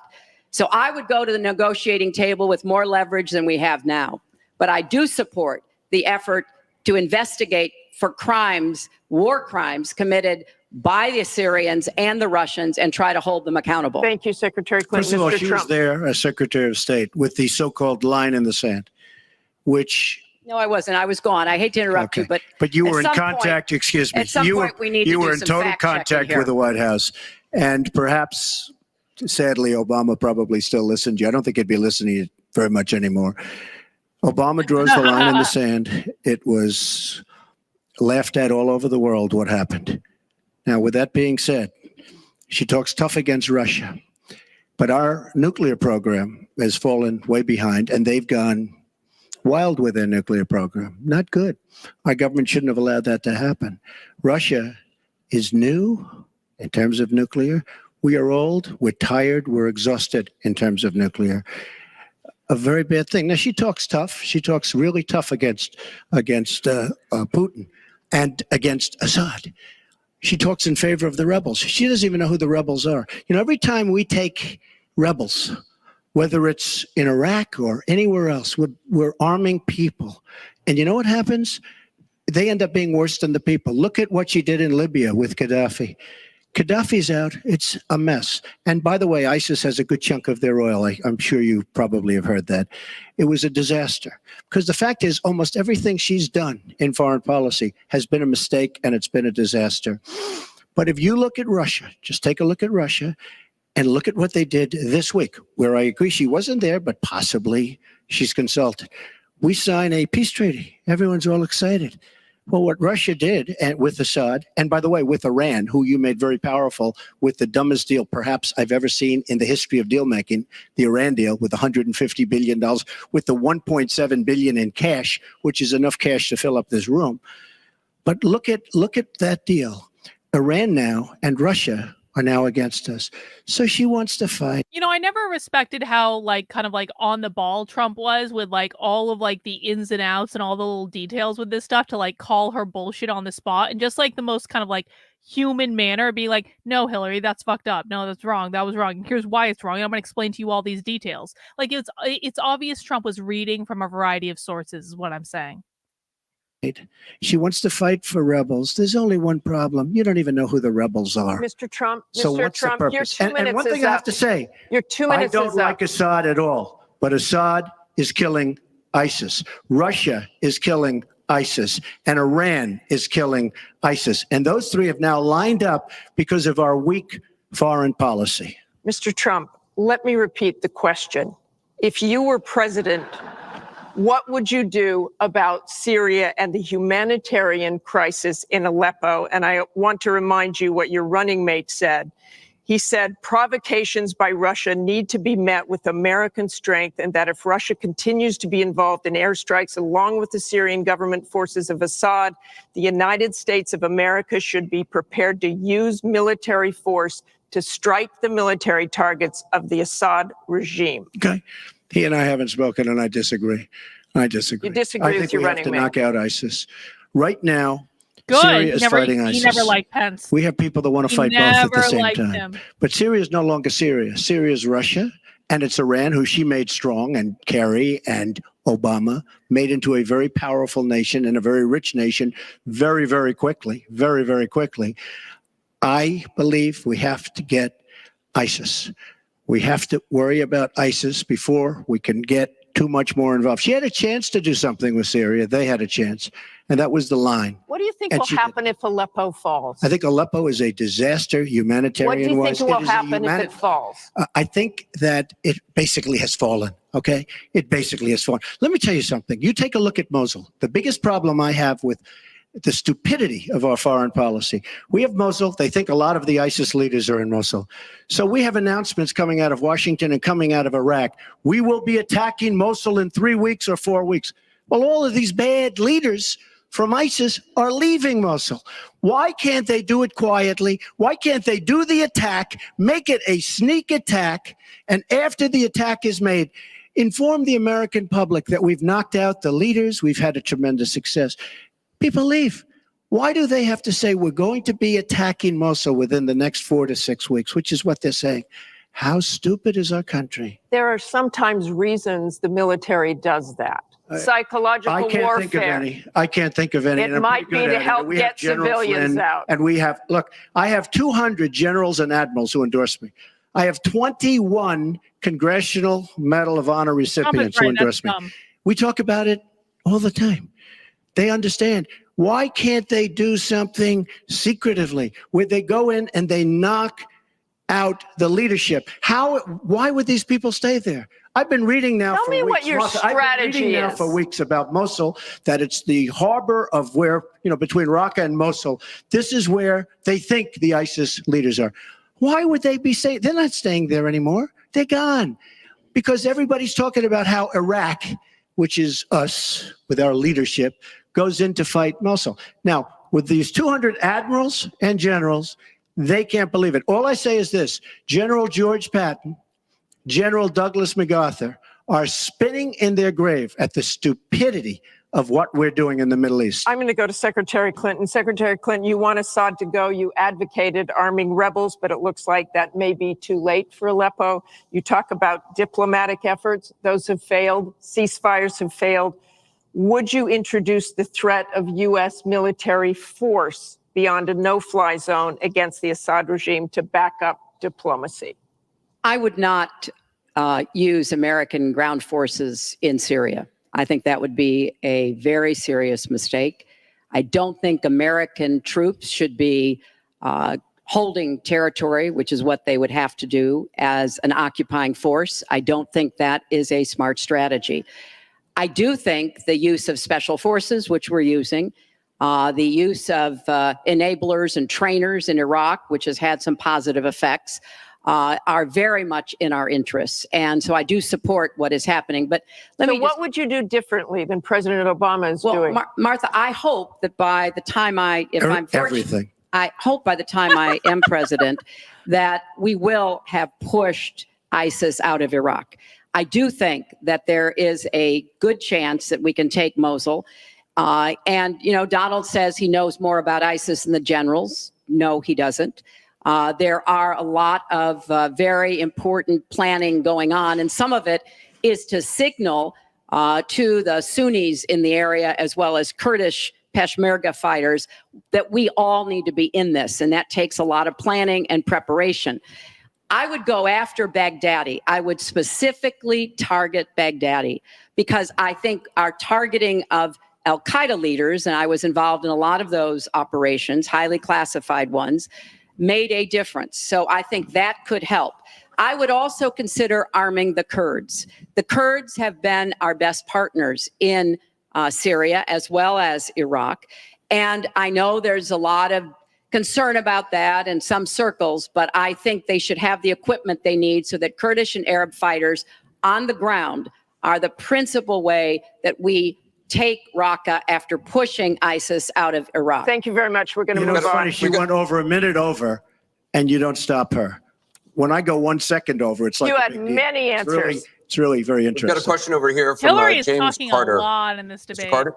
So I would go to the negotiating table with more leverage than we have now. But I do support the effort to investigate for crimes, war crimes committed by the Syrians and the Russians and try to hold them accountable. Thank you, Secretary Clinton. First of all, Mr. she Trump. was there as Secretary of State with the so-called line in the sand, which... No, I wasn't. I was gone. I hate to interrupt you, But you at were in some contact, excuse me. at some you point we need to you do were in some total fact-checking contact here. with the White House. And perhaps, sadly, Obama probably still listened to you. I don't think he'd be listening very much anymore. Obama draws the line in the sand. It was laughed at all over the world what happened. Now, with that being said, she talks tough against Russia. But our nuclear program has fallen way behind, and they've gone wild with their nuclear program. Not good. Our government shouldn't have allowed that to happen. Russia is new in terms of nuclear. We are old, we're tired, we're exhausted in terms of nuclear. A very bad thing. Now, she talks tough. She talks really tough against Putin and against Assad. She talks in favor of the rebels. She doesn't even know who the rebels are. You know, every time we take rebels, whether it's in Iraq or anywhere else, we're arming people. And you know what happens? They end up being worse than the people. Look at what she did in Libya with Gaddafi. Gaddafi's out. It's a mess. And by the way, ISIS has a good chunk of their oil. I'm sure you probably have heard that. It was a disaster. Because the fact is, almost everything she's done in foreign policy has been a mistake, and it's been a disaster. But if you look at Russia, just take a look at Russia, and look at what they did this week, where I agree she wasn't there, but possibly she's consulted. We sign a peace treaty. Everyone's all excited. Well, what Russia did with Assad, and by the way, with Iran, who you made very powerful with the dumbest deal perhaps I've ever seen in the history of deal making, the Iran deal with $150 billion, with the $1.7 billion in cash, which is enough cash to fill up this room. But look at that deal. Iran now and Russia are now against us. So she wants to fight. You know, I never respected how kind of on the ball Trump was with all of the ins and outs and all the little details with this stuff to call her bullshit on the spot and just the most kind of human manner be no, Hillary, that's fucked up. No, that's wrong. That was wrong. And here's why it's wrong. And I'm going to explain to you all these details. It's obvious Trump was reading from a variety of sources is what I'm saying. She wants to fight for rebels. There's only one problem. You don't even know who the rebels are. Mr. Trump, So Mr. what's Trump, the your purpose? 2 minutes And one thing is I have up. to say, Your 2 minutes I don't is like up. Assad at all, but Assad is killing ISIS. Russia is killing ISIS, and Iran is killing ISIS. And those three have now lined up because of our weak foreign policy. Mr. Trump, let me repeat the question. If you were president, what would you do about Syria and the humanitarian crisis in Aleppo? And I want to remind you what your running mate said. He said provocations by Russia need to be met with American strength, and that if Russia continues to be involved in airstrikes along with the Syrian government forces of Assad, the United States of America should be prepared to use military force to strike the military targets of the Assad regime. Okay. He and I haven't spoken, and I disagree. I disagree. You disagree I with think your we have running to mate. knock out ISIS. Right now, Good. Syria is fighting He ISIS. never liked Pence. We have people that want to He fight both at the never same liked time. him. But Syria is no longer Syria. Syria is Russia, and it's Iran, who she made strong, and Kerry and Obama made into a very powerful nation and a very rich nation very, very quickly, very, very quickly. I believe we have to get ISIS. We have to worry about ISIS before we can get too much more involved. She had a chance to do something with Syria. They had a chance, and that was the line. What do you think And will she happen if Aleppo falls? I think Aleppo is a disaster humanitarian-wise. What do you think will It is a happen if it falls? I think that it basically has fallen, okay? It basically has fallen. Let me tell you something. You take a look at Mosul. The biggest problem I have with the stupidity of our foreign policy. We have Mosul. They think a lot of the ISIS leaders are in Mosul. So we have announcements coming out of Washington and coming out of Iraq. We will be attacking Mosul in 3 weeks or 4 weeks. Well, all of these bad leaders from ISIS are leaving Mosul. Why can't they do it quietly? Why can't they do the attack, make it a sneak attack, and after the attack is made, inform the American public that we've knocked out the leaders, we've had a tremendous success. People leave. Why do they have to say we're going to be attacking Mosul within the next 4 to 6 weeks, which is what they're saying? How stupid is our country? There are sometimes reasons the military does that. psychological I can't warfare. think of any. I can't think of any. It and I'm might pretty be good to at it. help We have get General civilians Flynn, out. And we have, look, I have 200 generals and admirals who endorse me. I have 21 Congressional Medal of Honor recipients who endorse me. We talk about it all the time. They understand. Why can't they do something secretively where they go in and they knock out the leadership? Why would these people stay there? I've been reading now Tell for me weeks. what your Martha, I've been strategy reading now is. for weeks about Mosul, that it's the harbor of where, between Raqqa and Mosul. This is where they think the ISIS leaders are. Why would they be saying? They're not staying there anymore. They're gone. Because everybody's talking about how Iraq, which is us with our leadership, goes in to fight Mosul. Now, with these 200 admirals and generals, they can't believe it. All I say is this: General George Patton, General Douglas MacArthur are spinning in their grave at the stupidity of what we're doing in the Middle East. I'm going to go to Secretary Clinton. Secretary Clinton, you want Assad to go. You advocated arming rebels, but it looks like that may be too late for Aleppo. You talk about diplomatic efforts. Those have failed. Ceasefires have failed. Would you introduce the threat of U.S. military force beyond a no-fly zone against the Assad regime to back up diplomacy? I would not use American ground forces in Syria. I think that would be a very serious mistake. I don't think American troops should be holding territory, which is what they would have to do as an occupying force. I don't think that is a smart strategy. I do think the use of special forces, which we're using, the use of enablers and trainers in Iraq, which has had some positive effects, are very much in our interests. And so I do support what is happening. But what would you do differently than President Obama is doing? Martha, I hope that by the time Everything. I hope by the time I am president that we will have pushed ISIS out of Iraq. I do think that there is a good chance that we can take Mosul. Donald says he knows more about ISIS than the generals. No, he doesn't. There are a lot of very important planning going on, and some of it is to signal to the Sunnis in the area, as well as Kurdish Peshmerga fighters, that we all need to be in this, and that takes a lot of planning and preparation. I would go after Baghdadi. I would specifically target Baghdadi because I think our targeting of al-Qaeda leaders, and I was involved in a lot of those operations, highly classified ones, made a difference. So I think that could help. I would also consider arming the Kurds. The Kurds have been our best partners in Syria as well as Iraq. And I know there's a lot of concern about that in some circles, but I think they should have the equipment they need so that Kurdish and Arab fighters on the ground are the principal way that we take Raqqa after pushing ISIS out of Iraq. Thank you very much. We're going to move It's on. funny, she went over a minute over, and you don't stop her. When I go 1 second over, it's like You a had big deal. many answers. It's really very We've interesting. got a question over here from Hillary is James talking Carter. a lot in this Mr. debate. Carter?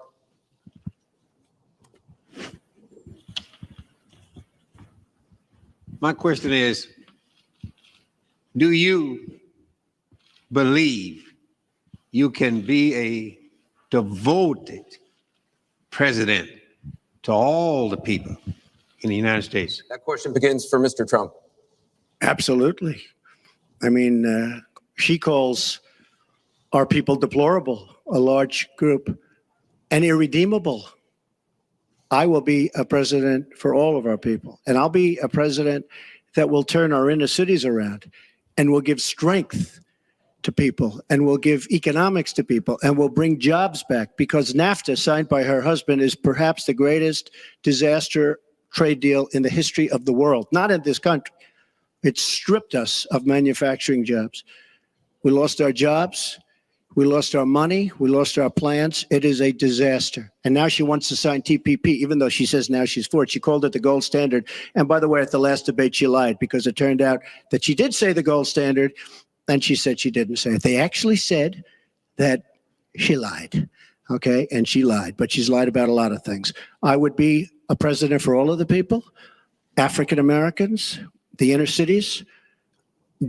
My question is, do you believe you can be a devoted president to all the people in the United States? That question begins for Mr. Trump. Absolutely. I mean, she calls our people deplorable, a large group, and irredeemable. I will be a president for all of our people, and I'll be a president that will turn our inner cities around and will give strength to people and will give economics to people and will bring jobs back, because NAFTA, signed by her husband, is perhaps the greatest disaster trade deal in the history of the world, not in this country. It stripped us of manufacturing jobs. We lost our jobs. We lost our money. We lost our plants. It is a disaster. And now she wants to sign TPP, even though she says now she's for it. She called it the gold standard. And by the way, at the last debate, she lied, because it turned out that she did say the gold standard, and she said she didn't say it. They actually said that she lied, okay? And she lied, but she's lied about a lot of things. I would be a president for all of the people, African Americans, the inner cities.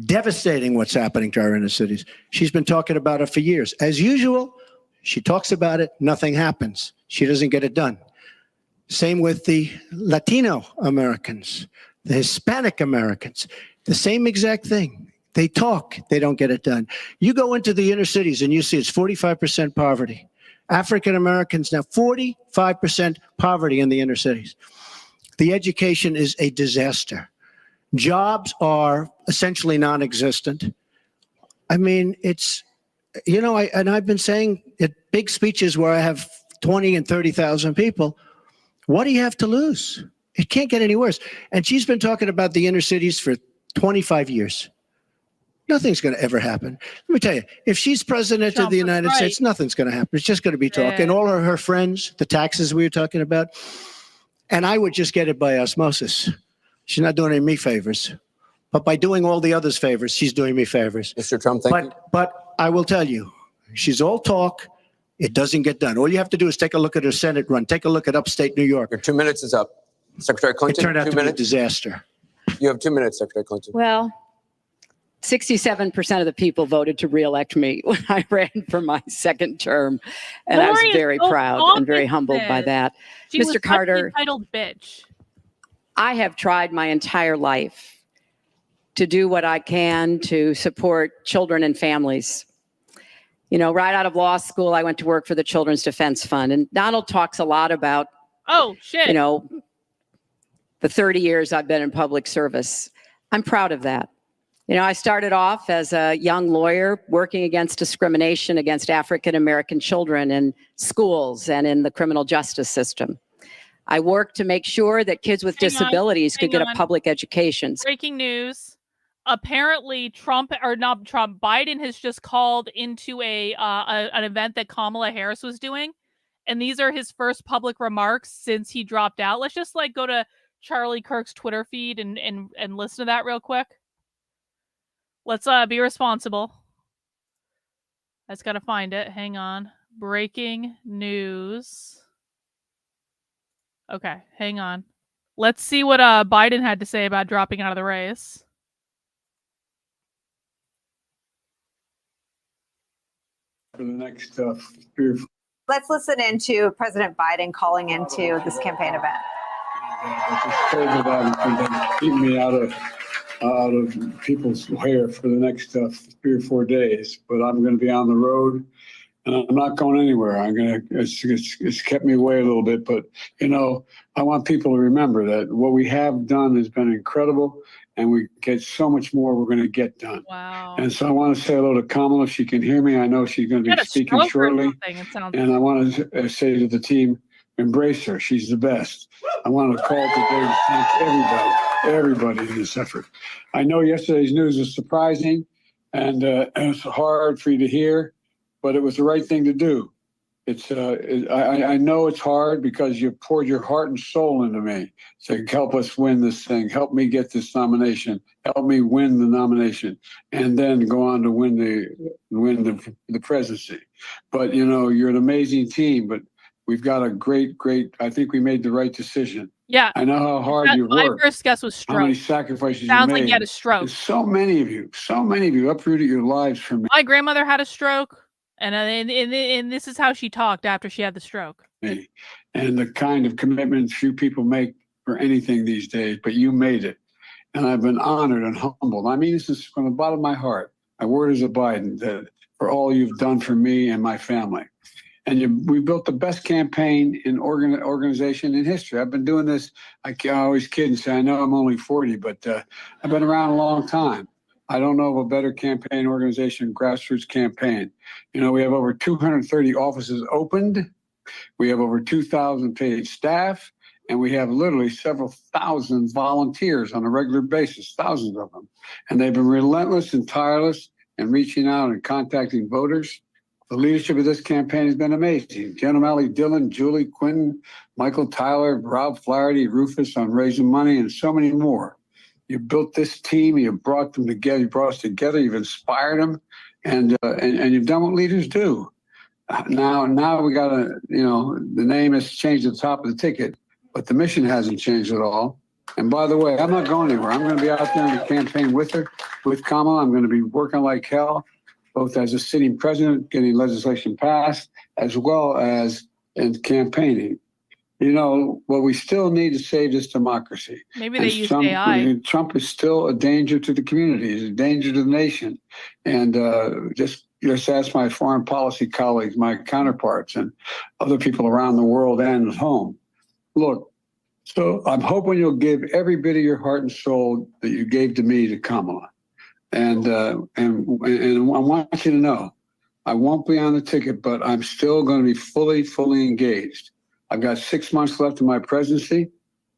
Devastating what's happening to our inner cities. She's been talking about it for years. As usual, She talks about it, nothing happens. She doesn't get it done. Same with the Latino Americans, the Hispanic Americans, the same exact thing. They talk, they don't get it done. You go into the inner cities and you see it's 45% poverty. African Americans now, 45% poverty in the inner cities. The education is a disaster. Jobs are essentially non-existent. I mean, it's, you know, I've been saying at big speeches where I have 20 and 30,000 people, what do you have to lose? It can't get any worse. And she's been talking about the inner cities for 25 years. Nothing's going to ever happen. Let me tell you, if she's president of the United States, nothing's going to happen. It's just going to be talk. And all her friends, the taxes we were talking about, and I would just get it by osmosis. She's not doing any me favors. But by doing all the others favors, she's doing me favors. Mr. Trump, thank you. But I will tell you, she's all talk. It doesn't get done. All you have to do is take a look at her Senate run. Take a look at upstate New York. Your 2 minutes is up. Secretary Clinton, It turned out 2 to be a minutes. disaster. You have 2 minutes, Secretary Clinton. Well, 67% of the people voted to reelect me when I ran for my second term. And I was Lori is very so proud and very humbled by confident. that. She was Mr. such an Carter, entitled bitch. I have tried my entire life to do what I can to support children and families. You know, right out of law school, I went to work for the Children's Defense Fund. And Donald talks a lot about, Oh, shit. you know, the 30 years I've been in public service. I'm proud of that. You know, I started off as a young lawyer working against discrimination against African-American children in schools and in the criminal justice system. I worked to make sure that kids with disabilities could get a public education. Breaking news. Apparently, Biden has just called into an event that Kamala Harris was doing. And these are his first public remarks since he dropped out. Let's just go to Charlie Kirk's Twitter feed and listen to that real quick. Let's be responsible. I just got to find it. Hang on. Breaking news. Okay, hang on. Let's see what Biden had to say about dropping out of the race. For the next Let's listen into President Biden calling into this campaign event. Keep me out of people's hair for the next 3 or 4 days, but I'm going to be on the road, and I'm not going anywhere. It's kept me away a little bit, but you know, I want people to remember that what we have done has been incredible, and we get so much more we're going to get done. Wow. And so I want to say hello to Kamala. If she can hear me, I know she's going to be speaking shortly. And I want to say to the team, embrace her. She's the best. I want to call today to thank everybody in this effort. I know yesterday's news was surprising and it's hard for you to hear, but it was the right thing to do. I know it's hard because you poured your heart and soul into me to help us win this thing, help me get this nomination, help me win the nomination, and then go on to win the presidency. But you know, you're an amazing team, but we've got a great, I think we made the right decision. Yeah. I know how hard you My worked. first guess was stroke. How many sacrifices Sounds you made. like you had a stroke. There's so many of you uprooted your lives for me. My grandmother had a stroke, and this is how she talked after she had the stroke. And the kind of commitment few people make for anything these days, but you made it. And I've been honored and humbled. I mean, this is from the bottom of my heart. My word is a Biden, that for all you've done for me and my family. And we built the best campaign in organization in history. I've been doing this. I always kid and say, I know I'm only 40, but I've been around a long time. I don't know of a better campaign organization, grassroots campaign. You know, we have over 230 offices opened. We have over 2,000 paid staff, and we have literally several thousand volunteers on a regular basis, thousands of them. And they've been relentless and tireless in reaching out and contacting voters. The leadership of this campaign has been amazing. Jen O'Malley Dillon, Julie Quinn, Michael Tyler, Rob Flaherty, Rufus on raising money, and so many more. You built this team, you brought them together, you brought us together, you've inspired them, and you've done what leaders do. Now we got to, you know, the name has changed at the top of the ticket, but the mission hasn't changed at all. And by the way, I'm not going anywhere. I'm going to be out there in the campaign with her, with Kamala. I'm going to be working like hell. both as a sitting president, getting legislation passed, as well as in campaigning. You know, what we still need to save this democracy. Maybe they use Trump, AI. Trump is still a danger to the community. He's a danger to the nation. And just ask my foreign policy colleagues, my counterparts, and other people around the world and at home. Look, so I'm hoping you'll give every bit of your heart and soul that you gave to me to Kamala. And I want you to know, I won't be on the ticket, but I'm still going to be fully engaged. I've got 6 months left in my presidency.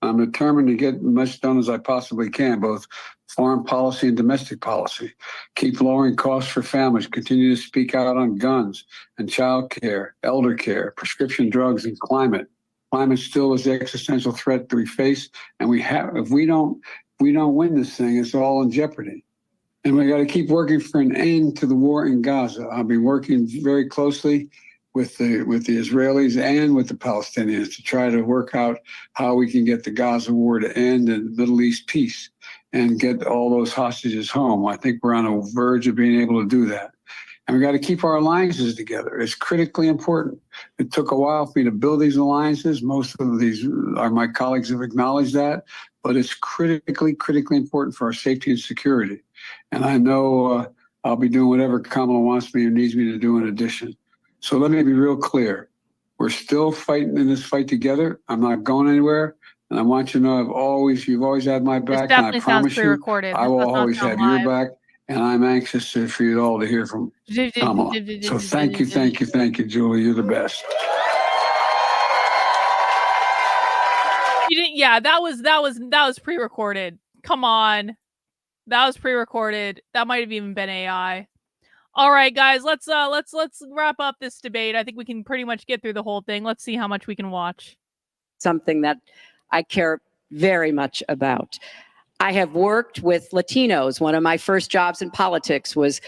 I'm determined to get as much done as I possibly can, both foreign policy and domestic policy. Keep lowering costs for families, continue to speak out on guns and child care, elder care, prescription drugs, and climate. Climate still is the existential threat that we face, and if we don't win this thing, it's all in jeopardy. And we got to keep working for an end to the war in Gaza. I've been working very closely with the Israelis and with the Palestinians to try to work out how we can get the Gaza war to end and Middle East peace and get all those hostages home. I think we're on a verge of being able to do that. And we got to keep our alliances together. It's critically important. It took a while for me to build these alliances. Most of these my colleagues have acknowledged that, but it's critically important for our safety and security. And I know I'll be doing whatever Kamala wants me or needs me to do in addition. So let me be real clear. We're still fighting in this fight together. I'm not going anywhere. And I want you to know you've always had my back. And I promise you, I will always have your back. And I'm anxious for you all to hear from Kamala. So thank you, Julie. You're the best. You didn't, yeah, that was pre-recorded. Come on. That was pre-recorded. That might have even been AI. All right, guys, let's wrap up this debate. I think we can pretty much get through the whole thing. Let's see how much we can watch. Something that I care very much about. I have worked with Latinos. One of my first jobs in politics was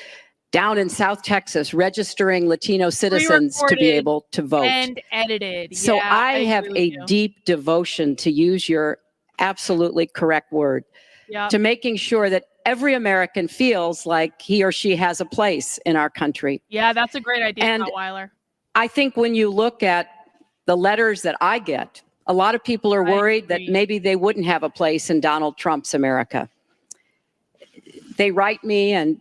down in South Texas, registering Latino citizens to be able to vote. And edited. So yeah, I have a deep devotion, to use your absolutely correct word, to making sure that every American feels like he or she has a place in our country. Yeah, that's a great idea, And Weiler. I think when you look at the letters that I get, a lot of people are worried that maybe they wouldn't have a place in Donald Trump's America. They write me, and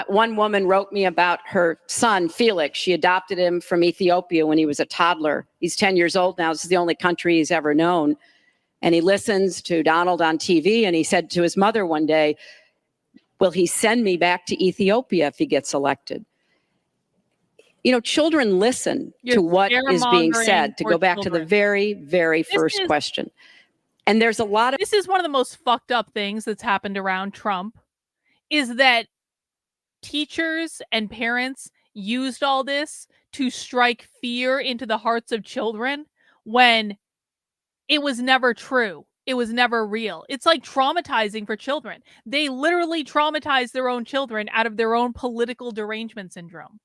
one woman wrote me about her son, Felix. She adopted him from Ethiopia when he was a toddler. He's 10 years old now. This is the only country he's ever known. And he listens to Donald on TV, and he said to his mother one day, will he send me back to Ethiopia if he gets elected? You know, children listen to what is being said, to go back to the very, very first question. And there's a lot of... This is one of the most fucked up things that's happened around Trump, is that teachers and parents used all this to strike fear into the hearts of children when it was never true. It was never real. It's like traumatizing for children. They literally traumatize their own children out of their own political derangement syndrome.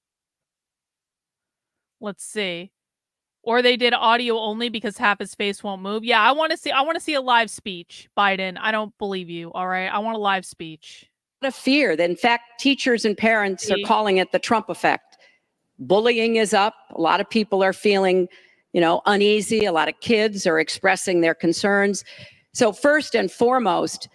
Let's see. Or they did audio only because half his face won't move. Yeah, I want to see a live speech, Biden. I don't believe you, all right? I want a live speech. Of fear that, in fact, teachers and parents are calling it the Trump effect. Bullying is up. A lot of people are feeling, uneasy. A lot of kids are expressing their concerns. So first and foremost,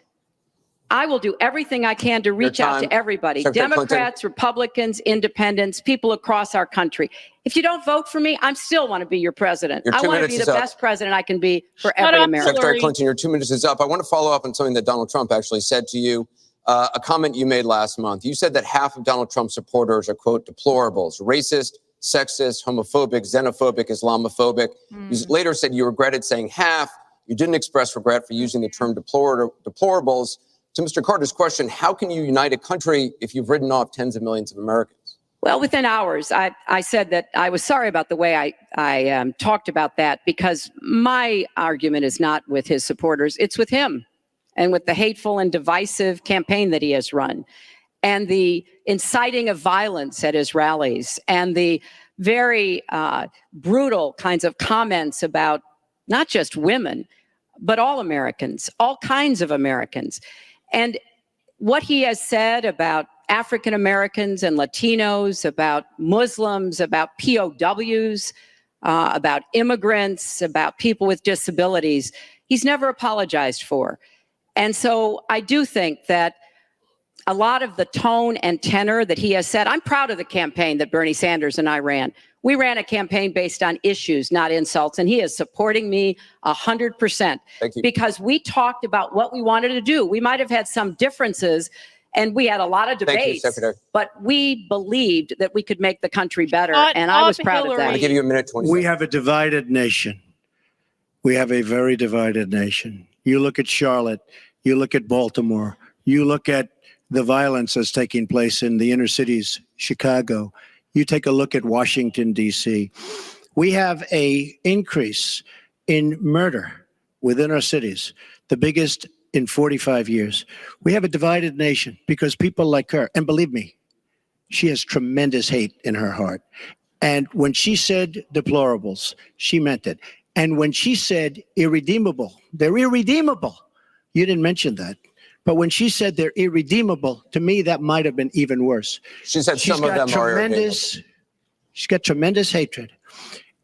I will do everything I can to reach out to everybody, Democrats, Republicans, independents, people across our country. If you don't vote for me, I still want to be your president. I want to be the best president I can be for every American. Secretary Clinton, your 2 minutes is up. I want to follow up on something that Donald Trump actually said to you, a comment you made last month. You said that half of Donald Trump's supporters are, quote, deplorables, racist, sexist, homophobic, xenophobic, Islamophobic. You later said you regretted saying half. You didn't express regret for using the term deplorables. To Mr. Carter's question, how can you unite a country if you've written off tens of millions of Americans? Well, within hours, I said that I was sorry about the way I talked about that, because my argument is not with his supporters. It's with him and with the hateful and divisive campaign that he has run, and the inciting of violence at his rallies, and the very brutal kinds of comments about not just women, but all Americans, all kinds of Americans. And what he has said about African Americans and Latinos, about Muslims, about POWs, about immigrants, about people with disabilities, he's never apologized for. And so I do think that a lot of the tone and tenor that he has said, I'm proud of the campaign that Bernie Sanders and I ran. We ran a campaign based on issues, not insults, and he is supporting me 100%. Thank you. Because we talked about what we wanted to do. We might have had some differences, and we had a lot of debates, Thank you, Secretary. but we believed that we could make the country better, Shut and I was up, proud of Hillary. I'm going to that. give you a minute, 20 We seconds. have a divided nation. We have a very divided nation. You look at Charlotte, you look at Baltimore, you look at the violence that's taking place in the inner cities, Chicago. You take a look at Washington, D.C. We have an increase in murder within our cities, the biggest in 45 years. We have a divided nation because people like her, and believe me, she has tremendous hate in her heart. And when she said deplorables, she meant it. And when she said irredeemable, they're irredeemable. You didn't mention that. But when she said they're irredeemable, to me, that might have been even worse. She said some of them are irredeemable. She's got tremendous hatred.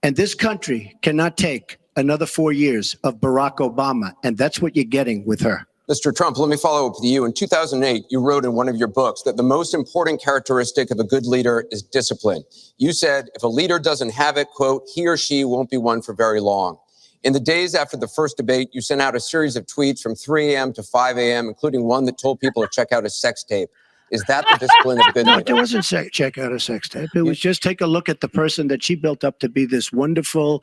And this country cannot take another 4 years of Barack Obama. And that's what you're getting with her. Mr. Trump, let me follow up with you. In 2008, you wrote in one of your books that the most important characteristic of a good leader is discipline. You said if a leader doesn't have it, quote, he or she won't be one for very long. In the days after the first debate, you sent out a series of tweets from 3 a.m. to 5 a.m., including one that told people to check out a sex tape. Is that the discipline of a good No, leader? it wasn't check out a sex tape. It was just take a look at the person that she built up to be this wonderful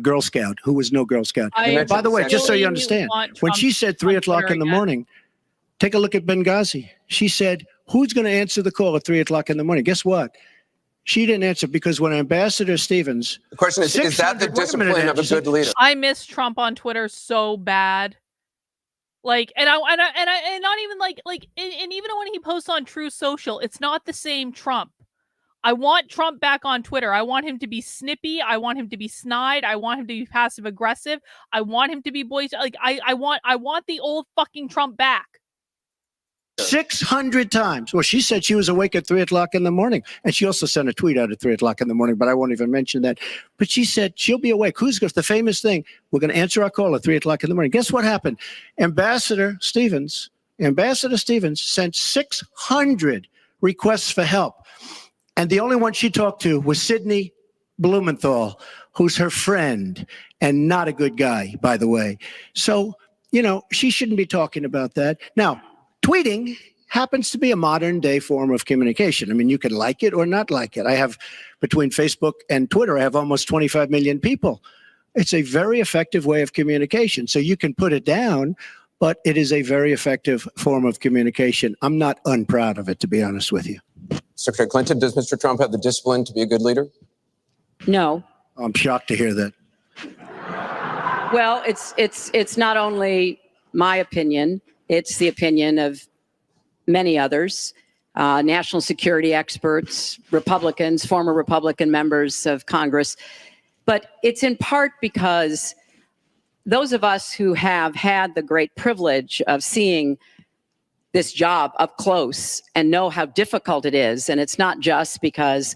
Girl Scout who was no Girl Scout. I By the way, just so you really understand, want when Trump she said 3 on o'clock Twitter in the again. morning, take a look at Benghazi. She said, who's going to answer the call at 3 o'clock in the morning? Guess what? She didn't answer because when Ambassador Stevens... The question is that the 600 discipline wait a of minute, a good leader? I miss Trump on Twitter so bad. Like, and not even and even when he posts on True Social, it's not the same Trump. I want Trump back on Twitter. I want him to be snippy. I want him to be snide. I want him to be passive aggressive. I want him to be boisterous. Like, I want the old fucking Trump back. 600 times. Well, she said she was awake at 3 o'clock in the morning. And she also sent a tweet out at 3 o'clock in the morning, but I won't even mention that. But she said she'll be awake. Who's the famous thing? We're going to answer our call at 3 o'clock in the morning. Guess what happened? Ambassador Stevens sent 600 requests for help. And the only one she talked to was Sidney Blumenthal, who's her friend and not a good guy, by the way. So, she shouldn't be talking about that. Now, tweeting happens to be a modern day form of communication. I mean, you can like it or not like it. I have, between Facebook and Twitter, I have almost 25 million people. It's a very effective way of communication. So you can put it down, but it is a very effective form of communication. I'm not unproud of it, to be honest with you. Secretary Clinton, does Mr. Trump have the discipline to be a good leader? No. I'm shocked to hear that. Well, it's not only my opinion. It's the opinion of many others, national security experts, Republicans, former Republican members of Congress. But it's in part because those of us who have had the great privilege of seeing this job up close and know how difficult it is, and it's not just because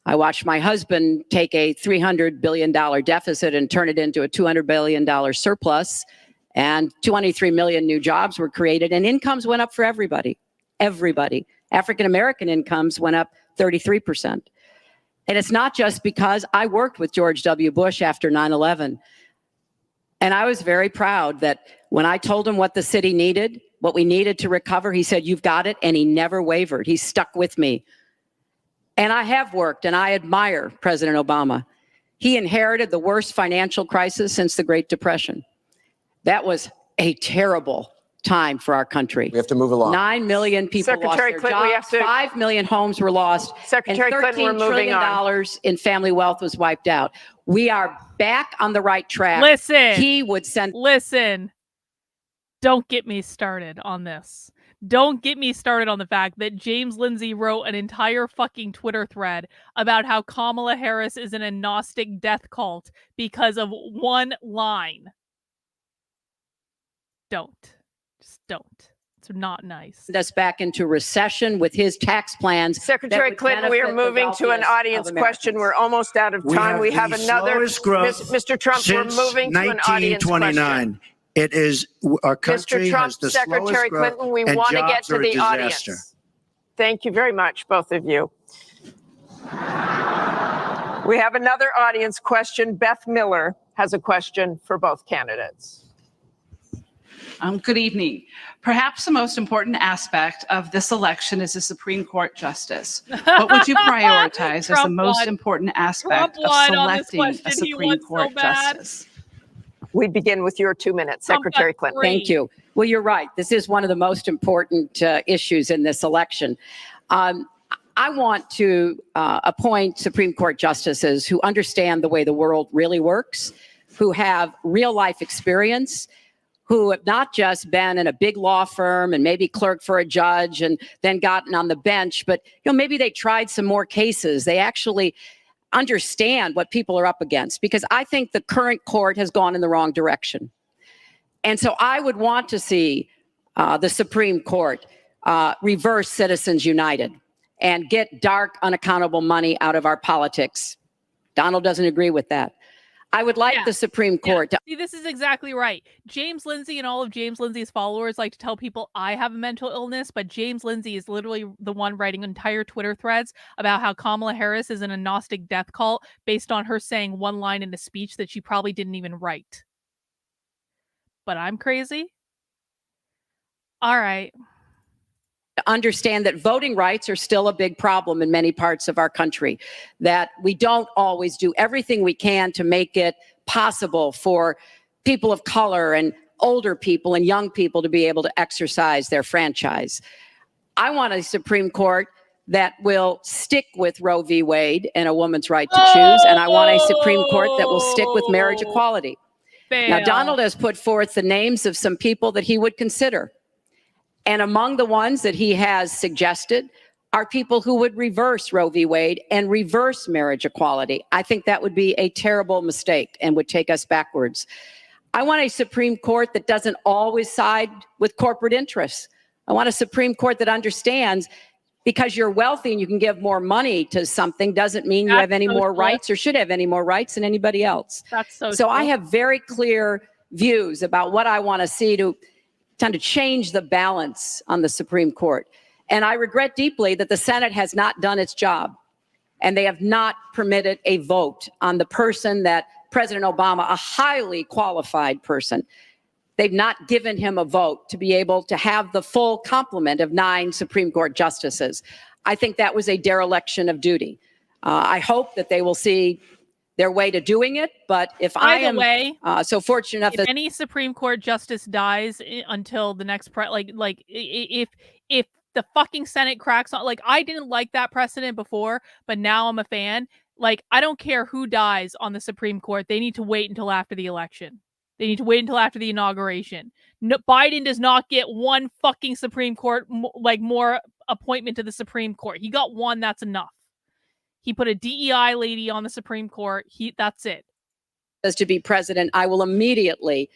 I watched my husband take a $300 billion deficit and turn it into a $200 billion surplus, and 23 million new jobs were created, and incomes went up for everybody. Everybody. African-American incomes went up 33%. And it's not just because I worked with George W. Bush after 9/11. And I was very proud that when I told him what the city needed, what we needed to recover, he said, you've got it. And he never wavered. He stuck with me. And I have worked, and I admire President Obama. He inherited the worst financial crisis since the Great Depression. That was a terrible time for our country. We have to move along. 9 million people Secretary lost their Clinton, we jobs. have to- 5 million homes were lost. Secretary and Clinton, we're $13 moving trillion on. in family wealth was wiped out. We are back on the right track. Listen. He would send. Listen. Don't get me started on this. Don't get me started on the fact that James Lindsay wrote an entire fucking Twitter thread about how Kamala Harris is an agnostic death cult because of one line. Don't. Just don't. That's not nice. Us back into recession with his tax plans. Secretary Clinton, we are moving to an audience question. We're almost out of time. We have another. Mr. Trump, we're moving to an audience question. It is our country Mr. Trump, has the Secretary slowest growth, Clinton, we and want to get jobs to are a the disaster. audience. Thank you very much, both of you. We have another audience question. Beth Miller has a question for both candidates. Good evening. Perhaps the most important aspect of this election is the Supreme Court justice. What would you prioritize as the most important aspect of selecting a Supreme Court justice? We begin with your 2 minutes, Secretary Clinton. Thank you. Well, you're right. This is one of the most important issues in this election. I want to appoint Supreme Court justices who understand the way the world really works, who have real life experience, who have not just been in a big law firm and maybe clerked for a judge and then gotten on the bench, but maybe they tried some more cases. They actually understand what people are up against, because I think the current court has gone in the wrong direction. And so I would want to see the Supreme Court reverse Citizens United and get dark, unaccountable money out of our politics. Donald doesn't agree with that. I would like the Supreme Court to... See, this is exactly right. James Lindsay and all of James Lindsay's followers like to tell people I have a mental illness, but James Lindsay is literally the one writing entire Twitter threads about how Kamala Harris is an agnostic death cult based on her saying one line in a speech that she probably didn't even write. But I'm crazy? All right. Understand that voting rights are still a big problem in many parts of our country, that we don't always do everything we can to make it possible for people of color and older people and young people to be able to exercise their franchise. I want a Supreme Court that will stick with Roe v. Wade and a woman's right to choose, and I want a Supreme Court that will stick with marriage equality. Now, Donald has put forth the names of some people that he would consider. And among the ones that he has suggested are people who would reverse Roe v. Wade and reverse marriage equality. I think that would be a terrible mistake and would take us backwards. I want a Supreme Court that doesn't always side with corporate interests. I want a Supreme Court that understands because you're wealthy and you can give more money to something doesn't mean you have any more rights or should have any more rights than anybody else. So I have very clear views about what I want to see to change the balance on the Supreme Court. And I regret deeply that the Senate has not done its job, and they have not permitted a vote on the person that President Obama, a highly qualified person, they've not given him a vote to be able to have the full complement of 9 Supreme Court justices. I think that was a dereliction of duty. I hope that they will see their way to doing it, but if I am so fortunate enough that any Supreme Court justice dies until the next if the fucking Senate cracks on, I didn't like that precedent before, but now I'm a fan. I don't care who dies on the Supreme Court. They need to wait until after the election. They need to wait until after the inauguration. No, Biden does not get one fucking Supreme Court, more appointment to the Supreme Court. He got one, that's enough. He put a DEI lady on the Supreme Court. That's it. As to be president, I will immediately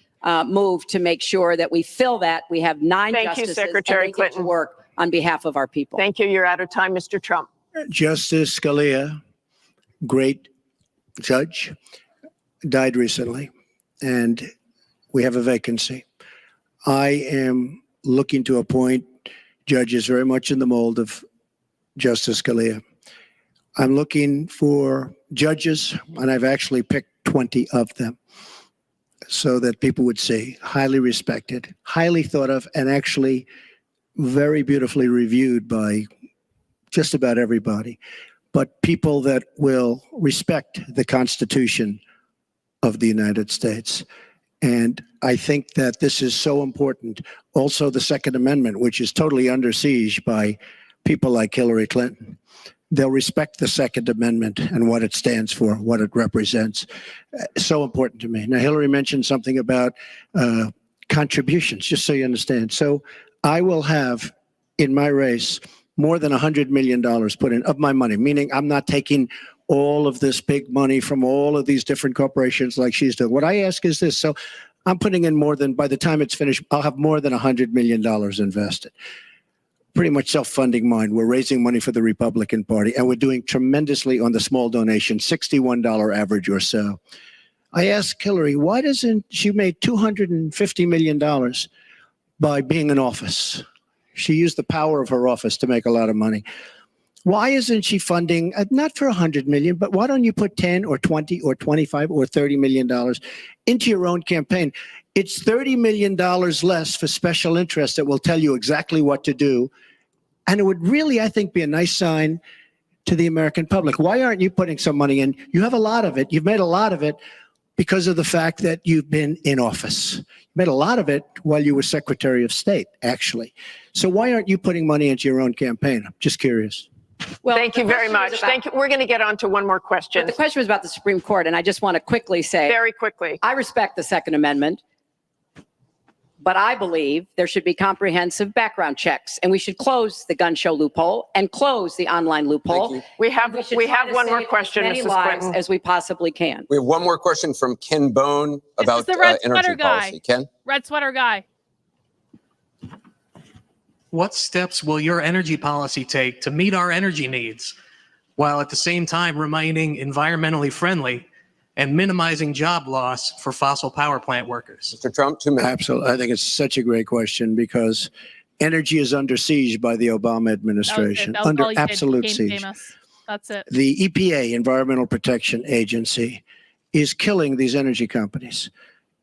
move to make sure that we fill that. We have 9 justices. Thank you, Secretary Clinton. To work on behalf of our people. Thank you. You're out of time, Mr. Trump. Justice Scalia, great judge, died recently, and we have a vacancy. I am looking to appoint judges very much in the mold of Justice Scalia. I'm looking for judges, and I've actually picked 20 of them so that people would see highly respected, highly thought of, and actually very beautifully reviewed by just about everybody, but people that will respect the Constitution of the United States. And I think that this is so important. Also, the Second Amendment, which is totally under siege by people like Hillary Clinton. They'll respect the Second Amendment and what it stands for, what it represents. So important to me. Now, Hillary mentioned something about contributions, just so you understand. So I will have in my race more than $100 million put in of my money, meaning I'm not taking all of this big money from all of these different corporations like she's doing. What I ask is this. So I'm putting in more than, by the time it's finished, I'll have more than $100 million invested. Pretty much self-funding mine. We're raising money for the Republican Party, and we're doing tremendously on the small donation, $61 average or so. I asked Hillary, why doesn't she made $250 million by being in office? She used the power of her office to make a lot of money. Why isn't she funding, not for $100 million, but why don't you put 10 or 20 or 25 or $30 million into your own campaign? It's $30 million less for special interests that will tell you exactly what to do. And it would really, I think, be a nice sign to the American public. Why aren't you putting some money in? You have a lot of it. You've made a lot of it because of the fact that you've been in office. You made a lot of it while you were Secretary of State, actually. So why aren't you putting money into your own campaign? I'm just curious. Well, thank you very much. Thank you. We're going to get on to one more question. The question was about the Supreme Court, and I just want to quickly say, very quickly, I respect the Second Amendment, but I believe there should be comprehensive background checks, and we should close the gun show loophole and close the online loophole. We have one more question, as many Mrs. lives Clinton. as we possibly can. We have one more question from Ken Bone about the red energy sweater guy. policy. Ken? Red sweater guy. What steps will your energy policy take to meet our energy needs while at the same time remaining environmentally friendly and minimizing job loss for fossil power plant workers? Mr. Trump, 2 minutes. Absolutely. I think it's such a great question because energy is under siege by the Obama administration, That was under all he did. absolute Became siege. famous. That's it. The EPA, Environmental Protection Agency, is killing these energy companies.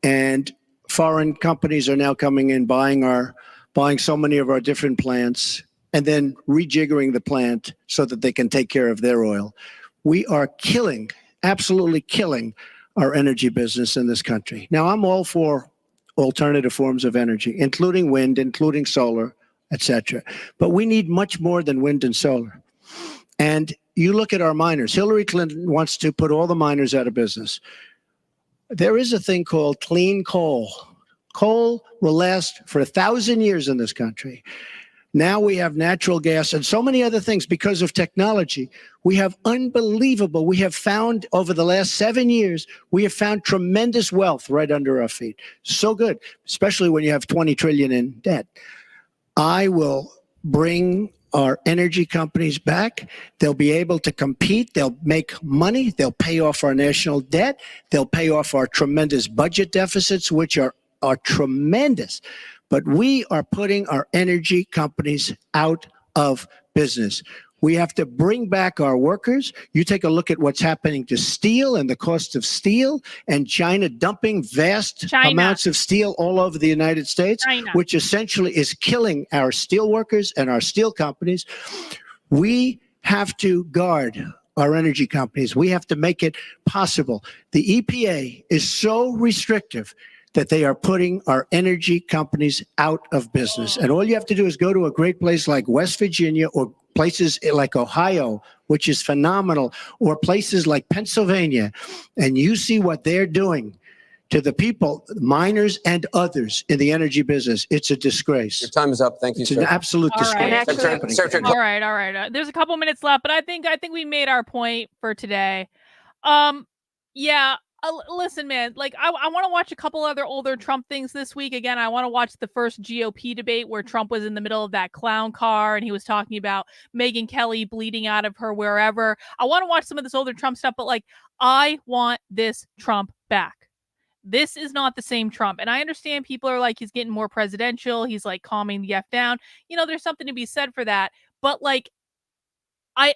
And foreign companies are now coming in, buying so many of our different plants and then rejiggering the plant so that they can take care of their oil. We are killing, absolutely killing our energy business in this country. Now, I'm all for alternative forms of energy, including wind, including solar, etc. But we need much more than wind and solar. And you look at our miners. Hillary Clinton wants to put all the miners out of business. There is a thing called clean coal. Coal will last for 1,000 years in this country. Now we have natural gas and so many other things because of technology. We have we have found over the last 7 years, we have found tremendous wealth right under our feet. So good, especially when you have 20 trillion in debt. I will bring our energy companies back. They'll be able to compete. They'll make money. They'll pay off our national debt. They'll pay off our tremendous budget deficits, which are tremendous. But we are putting our energy companies out of business. We have to bring back our workers. You take a look at what's happening to steel and the cost of steel, and China dumping vast amounts of steel all over the United States, which essentially is killing our steel workers and our steel companies. We have to guard our energy companies. We have to make it possible. The EPA is so restrictive that they are putting our energy companies out of business. And all you have to do is go to a great place like West Virginia or places like Ohio, which is phenomenal, or places like Pennsylvania, and you see what they're doing to the people, miners and others in the energy business. It's a disgrace. Your time is up. Thank you, It's sir. an absolute disgrace. All right. There's a couple minutes left, but I think we made our point for today. Yeah. Listen, man, like I want to watch a couple other older Trump things this week. Again, I want to watch the first GOP debate where Trump was in the middle of that clown car and he was talking about Megyn Kelly bleeding out of her wherever. I want to watch some of this older Trump stuff, but like, I want this Trump back. This is not the same Trump. And I understand people are like, he's getting more presidential. He's like calming the F down. You know, there's something to be said for that. But like, I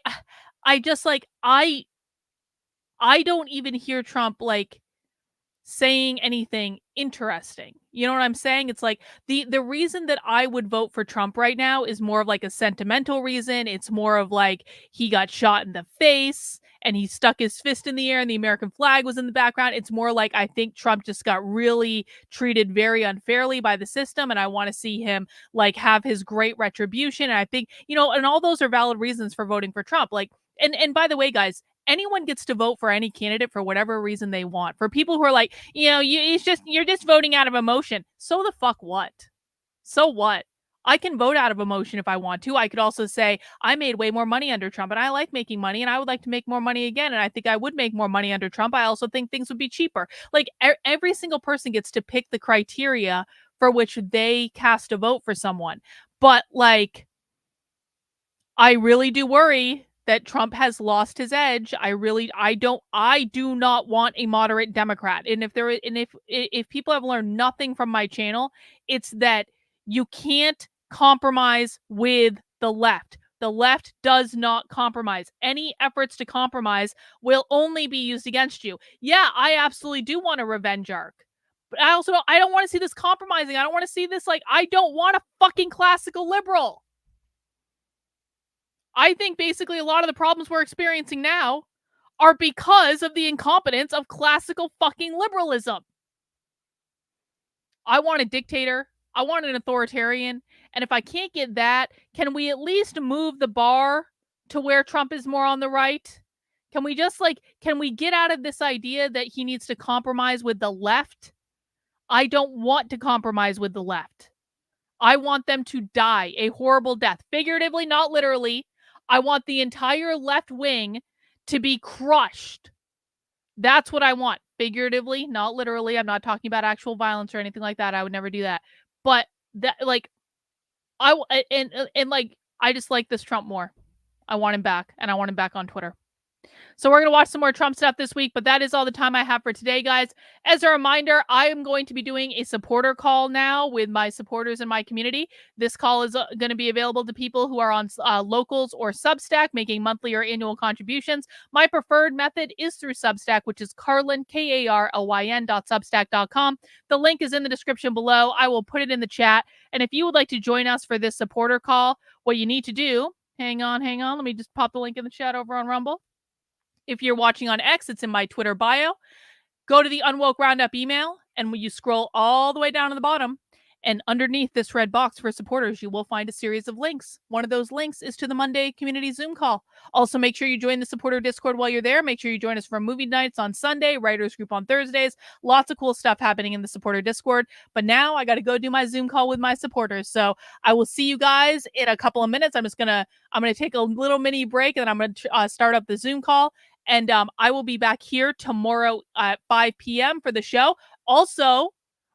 don't even hear Trump like saying anything interesting. You know what I'm saying? It's like the reason that I would vote for Trump right now is more of like a sentimental reason. It's more of like he got shot in the face and he stuck his fist in the air and the American flag was in the background. It's more like I think Trump just got really treated very unfairly by the system, and I want to see him like have his great retribution. And I think, you know, and all those are valid reasons for voting for Trump. Like, and by the way, guys, anyone gets to vote for any candidate for whatever reason they want. For people who are like, you know, you're just voting out of emotion. So the fuck what? So what? I can vote out of emotion if I want to. I could also say, I made way more money under Trump and I like making money and I would like to make more money again. And I think I would make more money under Trump. I also think things would be cheaper. Like every single person gets to pick the criteria for which they cast a vote for someone. But like, I really do worry that Trump has lost his edge. I do not want a moderate Democrat. And if people have learned nothing from my channel, it's that you can't compromise with the left. The left does not compromise. Any efforts to compromise will only be used against you. Yeah, I absolutely do want a revenge arc. But I don't want to see this compromising. I don't want to see this, like, I don't want a fucking classical liberal. I think basically a lot of the problems we're experiencing now are because of the incompetence of classical fucking liberalism. I want a dictator. I want an authoritarian. And if I can't get that, can we at least move the bar to where Trump is more on the right? Can we get out of this idea that he needs to compromise with the left? I don't want to compromise with the left. I want them to die a horrible death, figuratively, not literally. I want the entire left wing to be crushed. That's what I want. Figuratively, not literally. I'm not talking about actual violence or anything like that. I would never do that. But that, like, I just like this Trump more. I want him back, and I want him back on Twitter. So we're going to watch some more Trump stuff this week, but that is all the time I have for today, guys. As a reminder, I am going to be doing a supporter call now with my supporters in my community. This call is going to be available to people who are on Locals or Substack, making monthly or annual contributions. My preferred method is through Substack, which is Carlyn, KARLYN.substack.com. The link is in the description below. I will put it in the chat. And if you would like to join us for this supporter call, what you need to do, hang on. Let me just pop the link in the chat over on Rumble. If you're watching on X, it's in my Twitter bio. Go to the Unwoke Roundup email, and when you scroll all the way down to the bottom, and underneath this red box for supporters, you will find a series of links. One of those links is to the Monday community Zoom call. Also, make sure you join the supporter Discord while you're there. Make sure you join us for movie nights on Sunday, writers group on Thursdays. Lots of cool stuff happening in the supporter Discord. But now I got to go do my Zoom call with my supporters. So I will see you guys in a couple of minutes. I'm going to take a little mini break, and then I'm going to start up the Zoom call. And I will be back here tomorrow at 5 p.m. for the show. Also,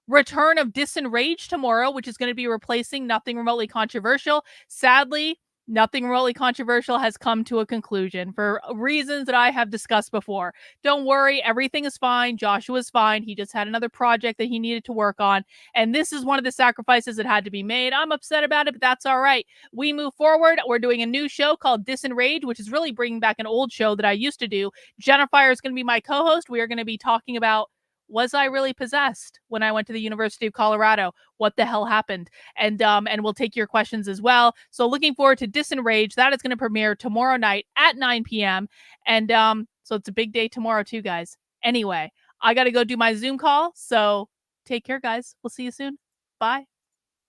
return of Disenraged tomorrow, which is going to be replacing Nothing Remotely Controversial. Sadly, Nothing Remotely Controversial has come to a conclusion for reasons that I have discussed before. Don't worry, everything is fine. Joshua's fine. He just had another project that he needed to work on. And this is one of the sacrifices that had to be made. I'm upset about it, but that's all right. We move forward. We're doing a new show called Disenraged, which is really bringing back an old show that I used to do. Jennifer is going to be my co-host. We are going to be talking about, was I really possessed when I went to the University of Colorado? What the hell happened? And we'll take your questions as well. So looking forward to Disenraged. That is going to premiere tomorrow night at 9 p.m. And so it's a big day tomorrow too, guys. Anyway, I got to go do my Zoom call. So take care, guys. We'll see you soon. Bye.